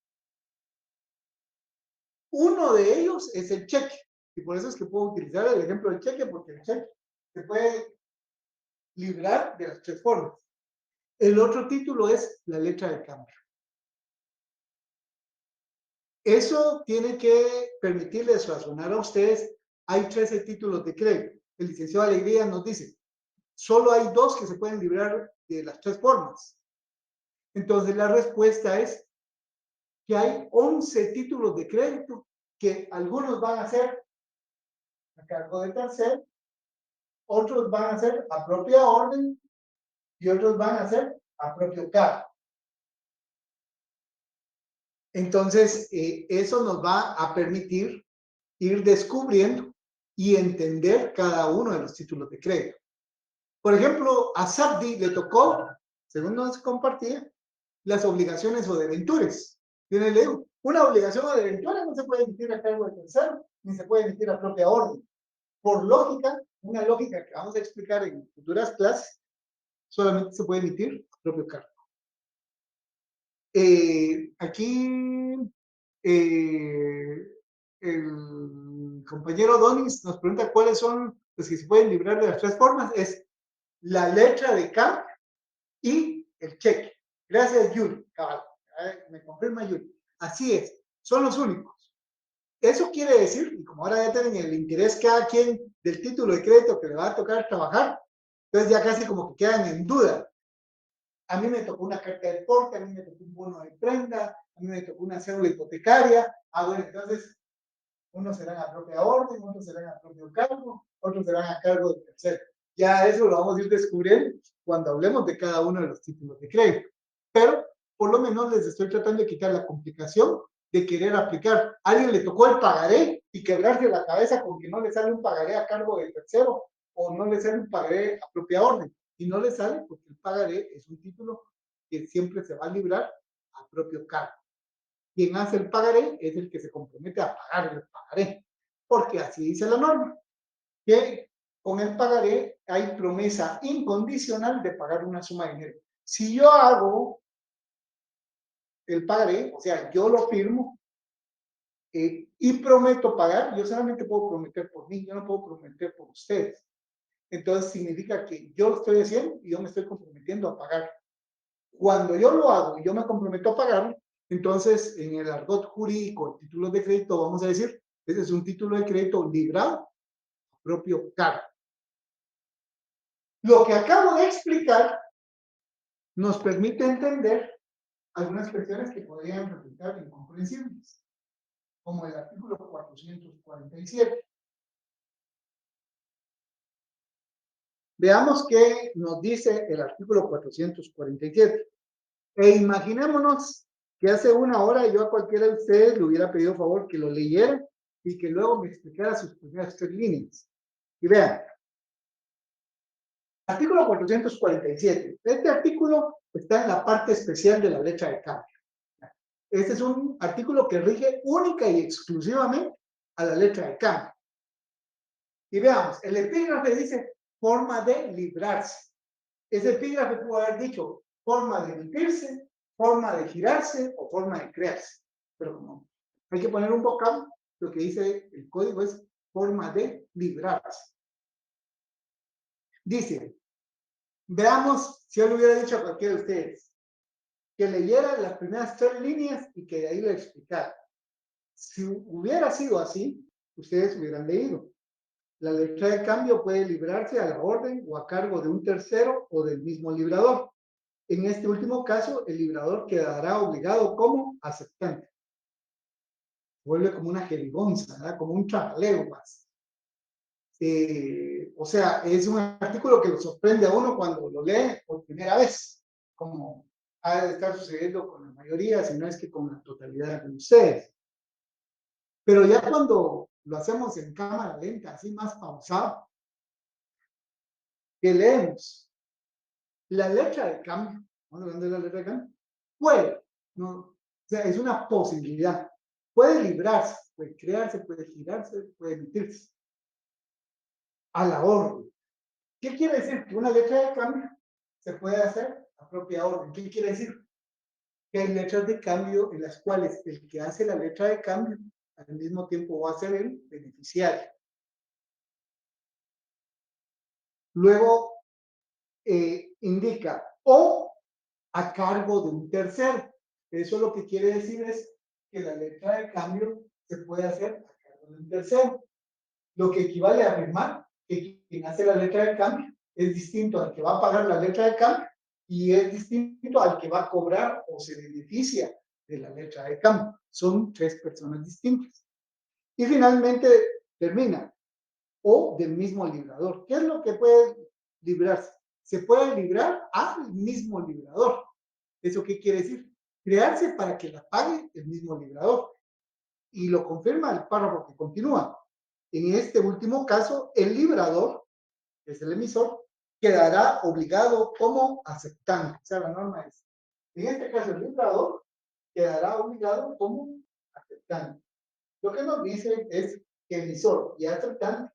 Uno de ellos es el cheque. Y por eso es que puedo utilizar el ejemplo del cheque, porque el cheque se puede librar de las tres formas. El otro título es la letra de cambio. Eso tiene que permitirles razonar a ustedes. Hay 13 títulos de crédito. El licenciado Alegría nos dice, solo hay dos que se pueden librar de las tres formas. Entonces la respuesta es que hay 11 títulos de crédito que algunos van a ser a cargo de tercero, otros van a ser a propia orden y otros van a ser a propio cargo. Entonces, eso nos va a permitir ir descubriendo y entender cada uno de los títulos de crédito. Por ejemplo, a Sabdi le tocó, según nos compartía, las obligaciones o debentures. Yo le digo, una obligación o debentura no se puede emitir a cargo de tercero, ni se puede emitir a propia orden. Por lógica, una lógica que vamos a explicar en futuras clases, solamente se puede emitir a propio cargo. Aquí el compañero Donis nos pregunta cuáles son los que se pueden librar de las tres formas. Es la letra de cambio y el cheque. Gracias, Yuri. Cabal. Me confirma Yuri. Así es, son los únicos. Eso quiere decir, y como ahora ya tienen el interés cada quien del título de crédito que le va a tocar trabajar, entonces ya casi como que quedan en duda. A mí me tocó una carta de porte, a mí me tocó un bono de prenda, a mí me tocó una cédula hipotecaria. Bueno, entonces unos serán a propia orden, otros serán a propio cargo, otros serán a cargo del tercero. Ya eso lo vamos a ir descubriendo cuando hablemos de cada uno de los títulos de crédito. Pero por lo menos les estoy tratando de quitar la complicación de querer aplicar. A alguien le tocó el pagaré y quebrarse la cabeza con que no le sale un pagaré a cargo del tercero o no le sale un pagaré a propia orden. Y no le sale porque el pagaré es un título que siempre se va a librar a propio cargo. Quien hace el pagaré es el que se compromete a pagar el pagaré, porque así dice la norma, que con el pagaré hay promesa incondicional de pagar una suma de dinero. Si yo hago el pagaré, o sea, yo lo firmo y prometo pagar, yo solamente puedo prometer por mí, yo no puedo prometer por ustedes. Entonces significa que yo lo estoy haciendo y yo me estoy comprometiendo a pagar. Cuando yo lo hago y yo me comprometo a pagar, entonces en el argot jurídico, el título de crédito, vamos a decir, ese es un título de crédito librado a propio cargo. Lo que acabo de explicar nos permite entender algunas cuestiones que podrían resultar incomprensibles, como el artículo 447. Veamos qué nos dice el artículo 447. E imaginémonos que hace una hora yo a cualquiera de ustedes le hubiera pedido favor que lo leyera y que luego me explicara sus primeras 3 líneas. Y vean, artículo 447. Este artículo está en la parte especial de la letra de cambio. Este es un artículo que rige única y exclusivamente a la letra de cambio. Y veamos, el epígrafe dice forma de librarse. Ese epígrafe pudo haber dicho forma de emitirse, forma de girarse o forma de crearse. Pero como hay que poner un vocablo, lo que dice el código es forma de librarse. Dice, veamos si yo le hubiera dicho a cualquiera de ustedes que leyera las primeras 3 líneas y que de ahí lo explicara. Si hubiera sido así, ustedes hubieran leído. La letra de cambio puede librarse a la orden o a cargo de un tercero o del mismo librador. En este último caso, el librador quedará obligado como aceptante. Vuelve como una jerigonza, ¿verdad? Como un chajaleo más. O sea, es un artículo que lo sorprende a uno cuando lo lee por primera vez, como ha de estar sucediendo con la mayoría, si no es que con la totalidad de ustedes. Pero ya cuando lo hacemos en cámara lenta, así más pausado, que leemos la letra de cambio, ¿vamos hablando de la letra de cambio? Puede, ¿no? O sea, es una posibilidad. Puede librarse, puede crearse, puede girarse, puede emitirse. A la orden. ¿Qué quiere decir? Que una letra de cambio se puede hacer a propia orden. ¿Qué quiere decir? Que hay letras de cambio en las cuales el que hace la letra de cambio al mismo tiempo va a ser el beneficiario. Luego indica o a cargo de un tercero. Eso lo que quiere decir es que la letra de cambio se puede hacer a cargo de un tercero. Lo que equivale a afirmar que quien hace la letra de cambio es distinto al que va a pagar la letra de cambio y es distinto al que va a cobrar o se beneficia de la letra de cambio. Son 3 personas distintas. Y finalmente termina, o del mismo librador. ¿Qué es lo que puede librarse? Se puede librar al mismo librador. ¿Eso qué quiere decir? Crearse para que la pague el mismo librador. Y lo confirma el párrafo que continúa. En este último caso, el librador, que es el emisor, quedará obligado como aceptante. O sea, la norma es, en este caso, el librador quedará obligado como aceptante. Lo que nos dice es que emisor y aceptante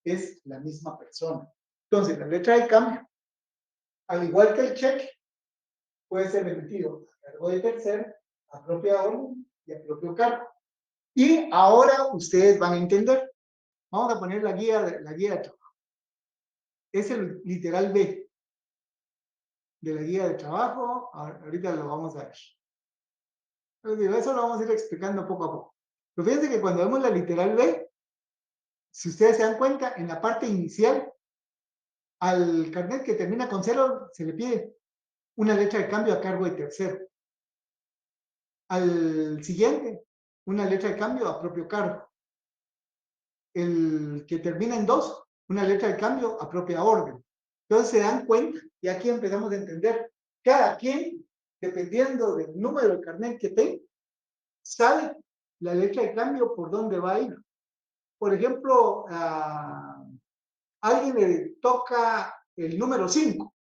es la misma persona. Entonces, la letra de cambio, al igual que el cheque, puede ser emitido a cargo de tercero, a propia orden y a propio cargo. Y ahora ustedes van a entender. Vamos a poner la guía de trabajo. Es el literal B de la guía de trabajo. Ahorita lo vamos a ver. Eso lo vamos a ir explicando poco a poco. Pero fíjense que cuando vemos la literal B, si ustedes se dan cuenta, en la parte inicial, al carnet que termina con 0 se le pide una letra de cambio a cargo de tercero. Al siguiente, una letra de cambio a propio cargo. El que termina en 2, una letra de cambio a propia orden. Entonces se dan cuenta, y aquí empezamos a entender, cada quien, dependiendo del número de carnet que tenga, sabe la letra de cambio por dónde va a ir. Por ejemplo, a alguien le toca el número 5.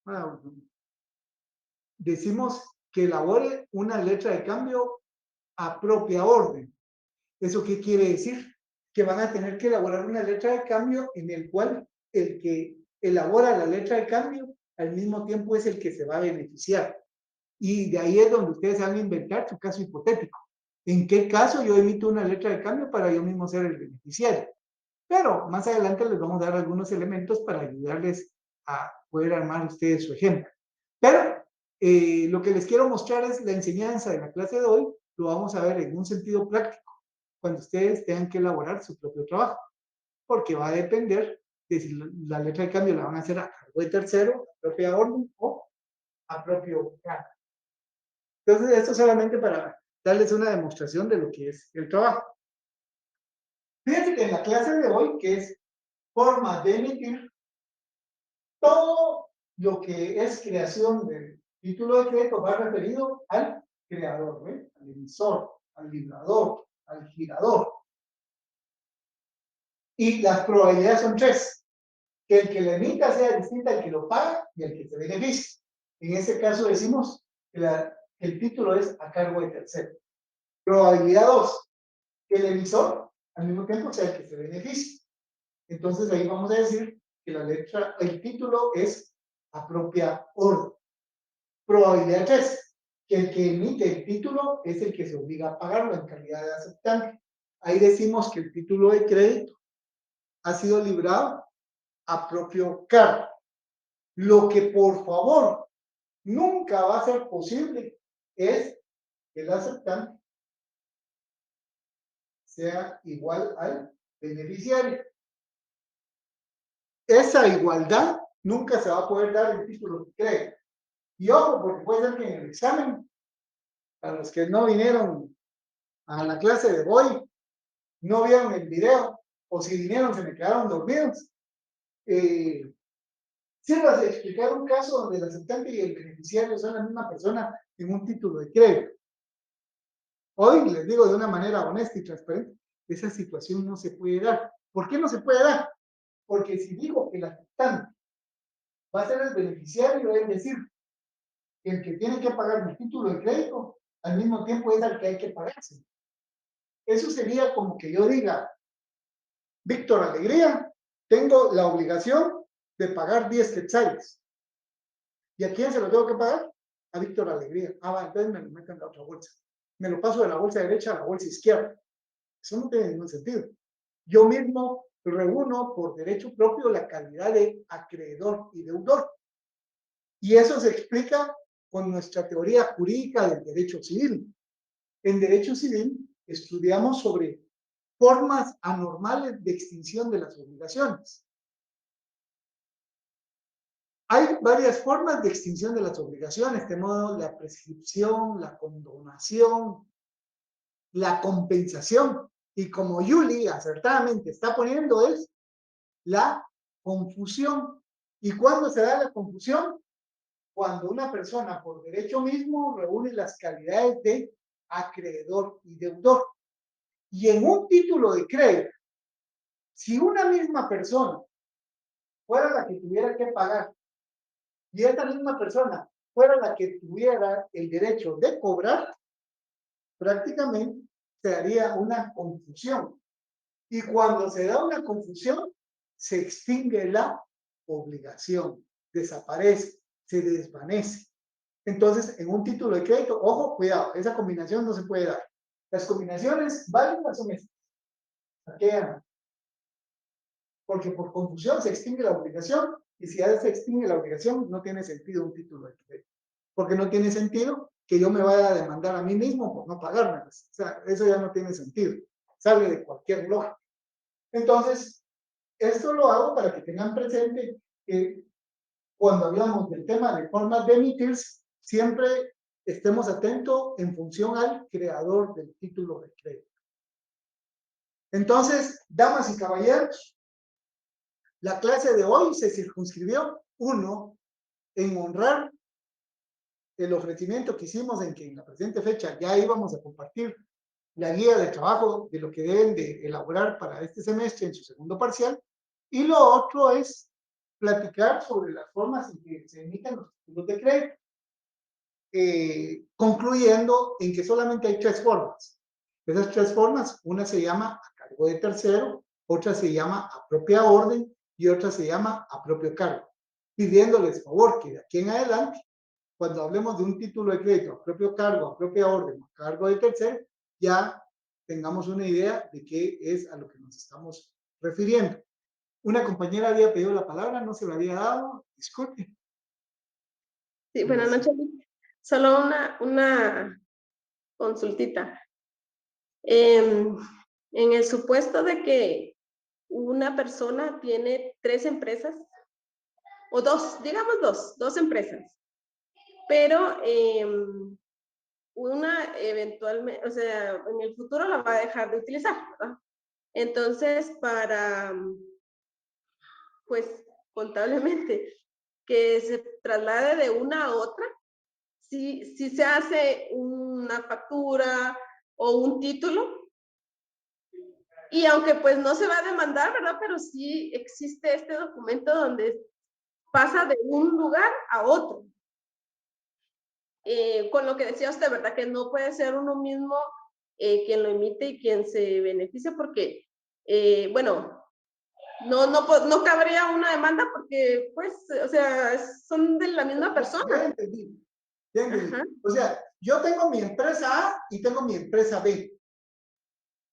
Bueno, decimos que elabore una letra de cambio a propia orden. ¿Eso qué quiere decir? Que van a tener que elaborar una letra de cambio en el cual el que elabora la letra de cambio al mismo tiempo es el que se va a beneficiar. Y de ahí es donde ustedes van a inventar su caso hipotético. ¿En qué caso yo emito una letra de cambio para yo mismo ser el beneficiario? Pero más adelante les vamos a dar algunos elementos para ayudarles a poder armar ustedes su ejemplo. Pero lo que les quiero mostrar es la enseñanza de la clase de hoy. Lo vamos a ver en un sentido práctico cuando ustedes tengan que elaborar su propio trabajo, porque va a depender de si la letra de cambio la van a hacer a cargo de tercero, a propia orden o a propio cargo. Entonces, esto solamente para darles una demostración de lo que es el trabajo. Fíjense que en la clase de hoy, que es forma de emitir, todo lo que es creación del título de crédito va referido al creador, ¿ve? Al emisor, al librador, al girador. Y las probabilidades son 3. Que el que lo emita sea distinto al que lo paga y al que se beneficia. En ese caso decimos que el título es a cargo de tercero. Probabilidad 2, que el emisor al mismo tiempo sea el que se beneficie. Entonces ahí vamos a decir que el título es a propia orden. Probabilidad 3, que el que emite el título es el que se obliga a pagarlo en calidad de aceptante. Ahí decimos que el título de crédito ha sido librado a propio cargo. Lo que por favor nunca va a ser posible es que el aceptante sea igual al beneficiario. Esa igualdad nunca se va a poder dar en título de crédito. Y ojo, porque puede ser que en el examen, a los que no vinieron a la clase de hoy, no vieron el video, o si vinieron se me quedaron dormidos. Sirva de explicar un caso donde el aceptante y el beneficiario son la misma persona en un título de crédito. Hoy les digo de una manera honesta y transparente, esa situación no se puede dar. ¿Por qué no se puede dar? Porque si digo que el aceptante va a ser el beneficiario, es decir, que el que tiene que pagar el título de crédito, al mismo tiempo es al que hay que pagarse. Eso sería como que yo diga, Víctor Alegría, tengo la obligación de pagar 10 quetzales. ¿Y a quién se lo tengo que pagar? A Víctor Alegría. Entonces me lo meto en la otra bolsa. Me lo paso de la bolsa derecha a la bolsa izquierda. Eso no tiene ningún sentido. Yo mismo reúno por derecho propio la calidad de acreedor y deudor. Y eso se explica con nuestra teoría jurídica del derecho civil. En derecho civil estudiamos sobre formas anormales de extinción de las obligaciones. Hay varias formas de extinción de las obligaciones. Tenemos la prescripción, la condonación, la compensación. Y como Yuli acertadamente está poniendo es la confusión. ¿Y cuándo se da la confusión? Cuando una persona por derecho mismo reúne las calidades de acreedor y deudor. Y en un título de crédito, si una misma persona fuera la que tuviera que pagar y esta misma persona fuera la que tuviera el derecho de cobrar, prácticamente se daría una confusión. Y cuando se da una confusión, se extingue la obligación, desaparece, se desvanece. Entonces, en un título de crédito, ojo, cuidado, esa combinación no se puede dar. Las combinaciones válidas son estas. Aquellas. Porque por confusión se extingue la obligación, y si ya se extingue la obligación, no tiene sentido un título de crédito. Porque no tiene sentido que yo me vaya a demandar a mí mismo por no pagarme. O sea, eso ya no tiene sentido. Sale de cualquier lógica. Entonces, esto lo hago para que tengan presente que cuando hablamos del tema de formas de emitirse, siempre estemos atentos en función al creador del título de crédito. Entonces, damas y caballeros, la clase de hoy se circunscribió, uno, en honrar el ofrecimiento que hicimos en que en la presente fecha ya íbamos a compartir la guía de trabajo de lo que deben de elaborar para este semestre en su segundo parcial, y lo otro es platicar sobre las formas en que se emiten los títulos de crédito, concluyendo en que solamente hay 3 formas. Esas 3 formas, una se llama a cargo de tercero, otra se llama a propia orden y otra se llama a propio cargo, pidiéndoles favor que de aquí en adelante, cuando hablemos de un título de crédito a propio cargo, a propia orden, a cargo de tercero, ya tengamos una idea de qué es a lo que nos estamos refiriendo. Una compañera había pedido la palabra, no se la había dado, disculpe. Sí, buenas noches. Solo una consultita. En el supuesto de que una persona tiene 3 empresas, o 2, digamos 2 empresas, pero una eventualmente, o sea, en el futuro la va a dejar de utilizar, ¿verdad? Entonces, pues, contablemente, que se traslade de una a otra. Si se hace una factura o un título, y aunque pues no se va a demandar, ¿verdad? Pero sí existe este documento donde pasa de un lugar a otro. Con lo que decía usted, ¿verdad? Que no puede ser uno mismo quien lo emite y quien se beneficia, porque, bueno, no cabría una demanda porque, pues, o sea, son de la misma persona. Ya entendí. Ya entendí. Ajá. O sea, yo tengo mi empresa A y tengo mi empresa B.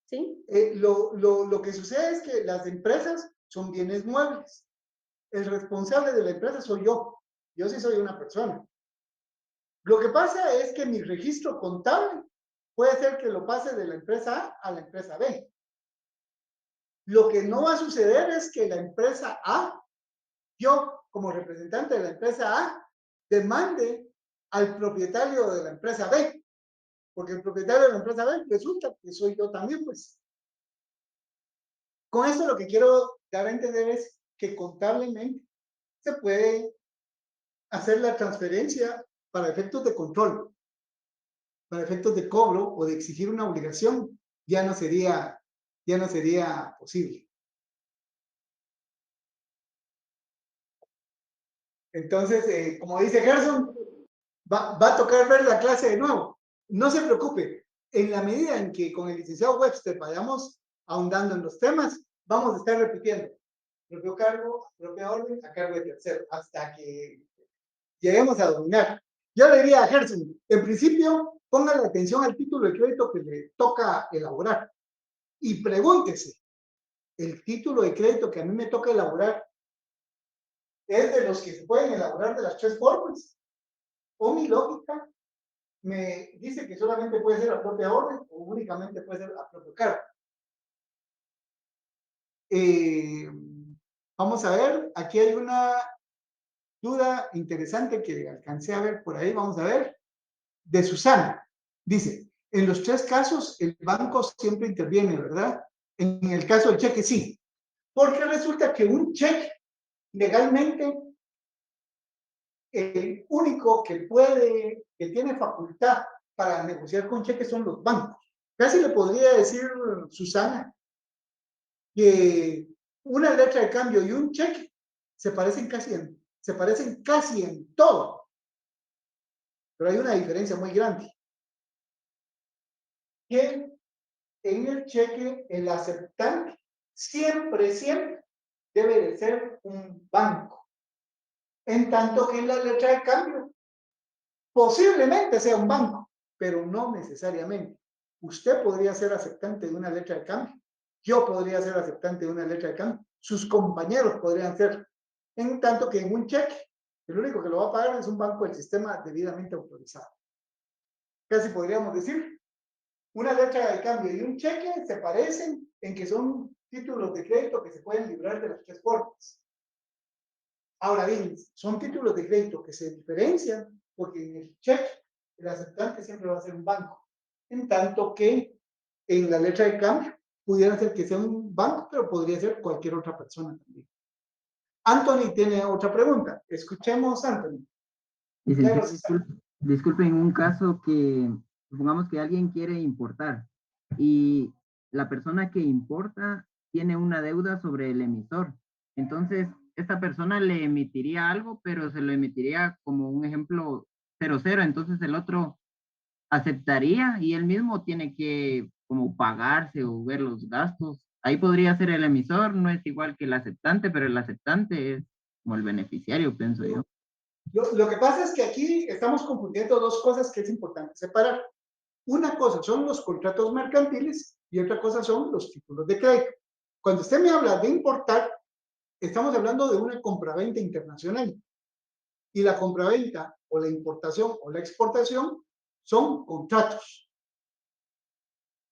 ¿Sí? Lo que sucede es que las empresas son bienes muebles. El responsable de la empresa soy yo. Yo sí soy una persona. Lo que pasa es que mi registro contable puede ser que lo pase de la empresa A la empresa B. Lo que no va a suceder es que la empresa A, yo como representante de la empresa A, demande al propietario de la empresa B. Porque el propietario de la empresa B resulta que soy yo también, pues. Con esto lo que quiero dar a entender es que contablemente se puede hacer la transferencia para efectos de control, para efectos de cobro o de exigir una obligación, ya no sería posible. Entonces, como dice Gerson, va a tocar ver la clase de nuevo. No se preocupe, en la medida en que con el licenciado Webster vayamos ahondando en los temas, vamos a estar repitiendo propio cargo, propia orden, a cargo de tercero, hasta que lleguemos a dominar. Yo le diría a Gerson, en principio, póngale atención al título de crédito que le toca elaborar y pregúntese, ¿el título de crédito que a mí me toca elaborar es de los que se pueden elaborar de las tres formas? ¿O mi lógica me dice que solamente puede ser a propia orden o únicamente puede ser a propio cargo? Vamos a ver, aquí hay una duda interesante que alcancé a ver por ahí, vamos a ver, de Susana. Dice, en los tres casos el banco siempre interviene, ¿verdad? En el caso del cheque sí, porque resulta que un cheque legalmente el único que tiene facultad para negociar con cheques son los bancos. Casi le podría decir, Susana, que una letra de cambio y un cheque se parecen casi en todo, pero hay una diferencia muy grande. Que en el cheque el aceptante siempre debe de ser un banco, en tanto que en la letra de cambio posiblemente sea un banco, pero no necesariamente. Usted podría ser aceptante de una letra de cambio, yo podría ser aceptante de una letra de cambio, sus compañeros podrían ser, en tanto que en un cheque el único que lo va a pagar es un banco del sistema debidamente autorizado. Casi podríamos decir, una letra de cambio y un cheque se parecen en que son títulos de crédito que se pueden librar de las tres formas. Ahora bien, son títulos de crédito que se diferencian porque en el cheque el aceptante siempre va a ser un banco, en tanto que en la letra de cambio pudiera ser que sea un banco, pero podría ser cualquier otra persona también. Anthony tiene otra pregunta. Escuchemos, Anthony. Claro, sí, Disculpe, en un caso que, supongamos que alguien quiere importar y la persona que importa tiene una deuda sobre el emisor. Entonces, esta persona le emitiría algo, pero se lo emitiría como un ejemplo 0-0. Entonces, el otro aceptaría y él mismo tiene que como pagarse o ver los gastos. Ahí podría ser el emisor, no es igual que el aceptante, pero el aceptante es como el beneficiario, pienso yo. Lo que pasa es que aquí estamos confundiendo dos cosas que es importante separar. Una cosa son los contratos mercantiles y otra cosa son los títulos de crédito. Cuando usted me habla de importar, estamos hablando de una compraventa internacional. Y la compraventa o la importación o la exportación son contratos.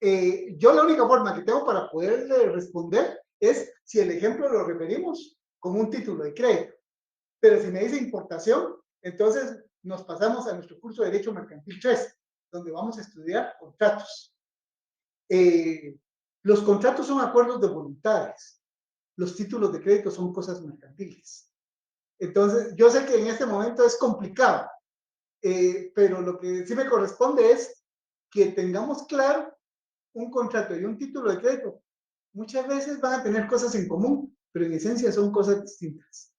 Yo la única forma que tengo para poderle responder es si el ejemplo lo referimos como un título de crédito. Pero si me dice importación, entonces nos pasamos a nuestro curso de Derecho Mercantil 3, donde vamos a estudiar contratos. Los contratos son acuerdos de voluntades. Los títulos de crédito son cosas mercantiles. Entonces, yo sé que en este momento es complicado, pero lo que sí me corresponde es que tengamos claro un contrato y un título de crédito. Muchas veces van a tener cosas en común, pero en esencia son cosas distintas.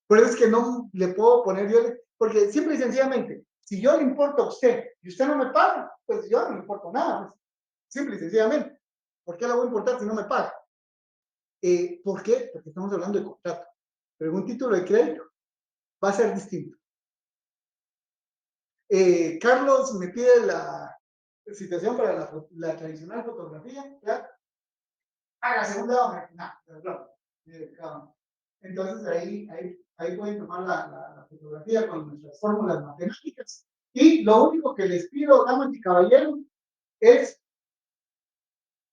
Por eso es que no le puedo poner yo, porque simple y sencillamente, si yo le importo a usted y usted no me paga, pues yo no le importo nada. Pues. Simple y sencillamente. ¿Por qué le voy a importar si no me paga? ¿Por qué? Porque estamos hablando de contrato. Pero en un título de crédito va a ser distinto. Carlos me pide la citación para la tradicional fotografía. ¿Ya? A la segunda, hombre. No, perdón. Entonces ahí pueden tomar la fotografía con nuestras fórmulas matemáticas. Y lo único que les pido, damas y caballeros, es,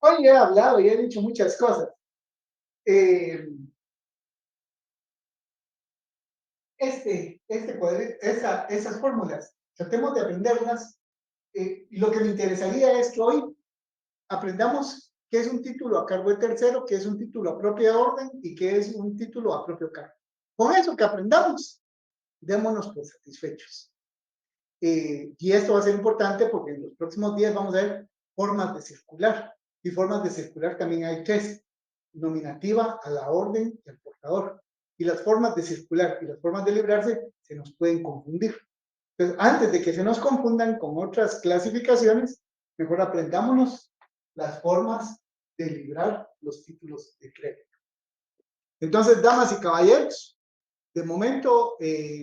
hoy he hablado y he dicho muchas cosas. Esas fórmulas, tratemos de aprenderlas. Y lo que me interesaría es que hoy aprendamos qué es un título a cargo de tercero, qué es un título a propia orden y qué es un título a propio cargo. Con eso que aprendamos, démonos por satisfechos. Y esto va a ser importante porque en los próximos días vamos a ver formas de circular. Y formas de circular también hay tres: nominativa, a la orden y al portador. Y las formas de circular y las formas de librarse se nos pueden confundir. Entonces, antes de que se nos confundan con otras clasificaciones, mejor aprendámonos las formas de librar los títulos de crédito. Entonces, damas y caballeros, de momento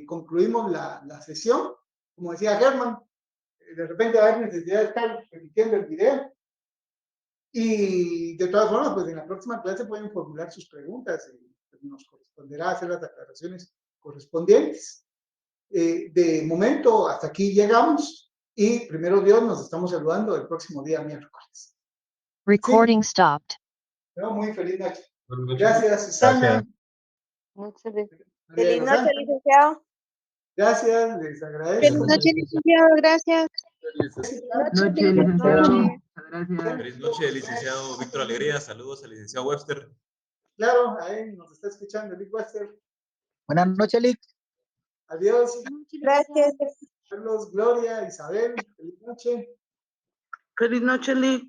concluimos la sesión. Como decía Germán, de repente va a haber necesidad de estar repitiendo el video. Y de todas formas, pues en la próxima clase pueden formular sus preguntas y pues, nos corresponderá hacer las aclaraciones correspondientes. De momento, hasta aquí llegamos y primero Dios nos estamos saludando el próximo día miércoles. Recording stopped. Pero muy feliz noche. Gracias, Susana. Gracias. Muchas gracias. María Feliz Rosana. noche, licenciado. Gracias, les agradezco. Feliz noche, licenciado. Gracias. Noche, licenciado. Muchas gracias. Feliz noche, licenciado Víctor Alegría. Saludos al licenciado Webster. Claro, ahí nos está escuchando Lick Webster. Buenas noches, Lick. Adiós. Gracias. Carlos, Gloria, Isabel. Feliz noche. Feliz noche, Lick.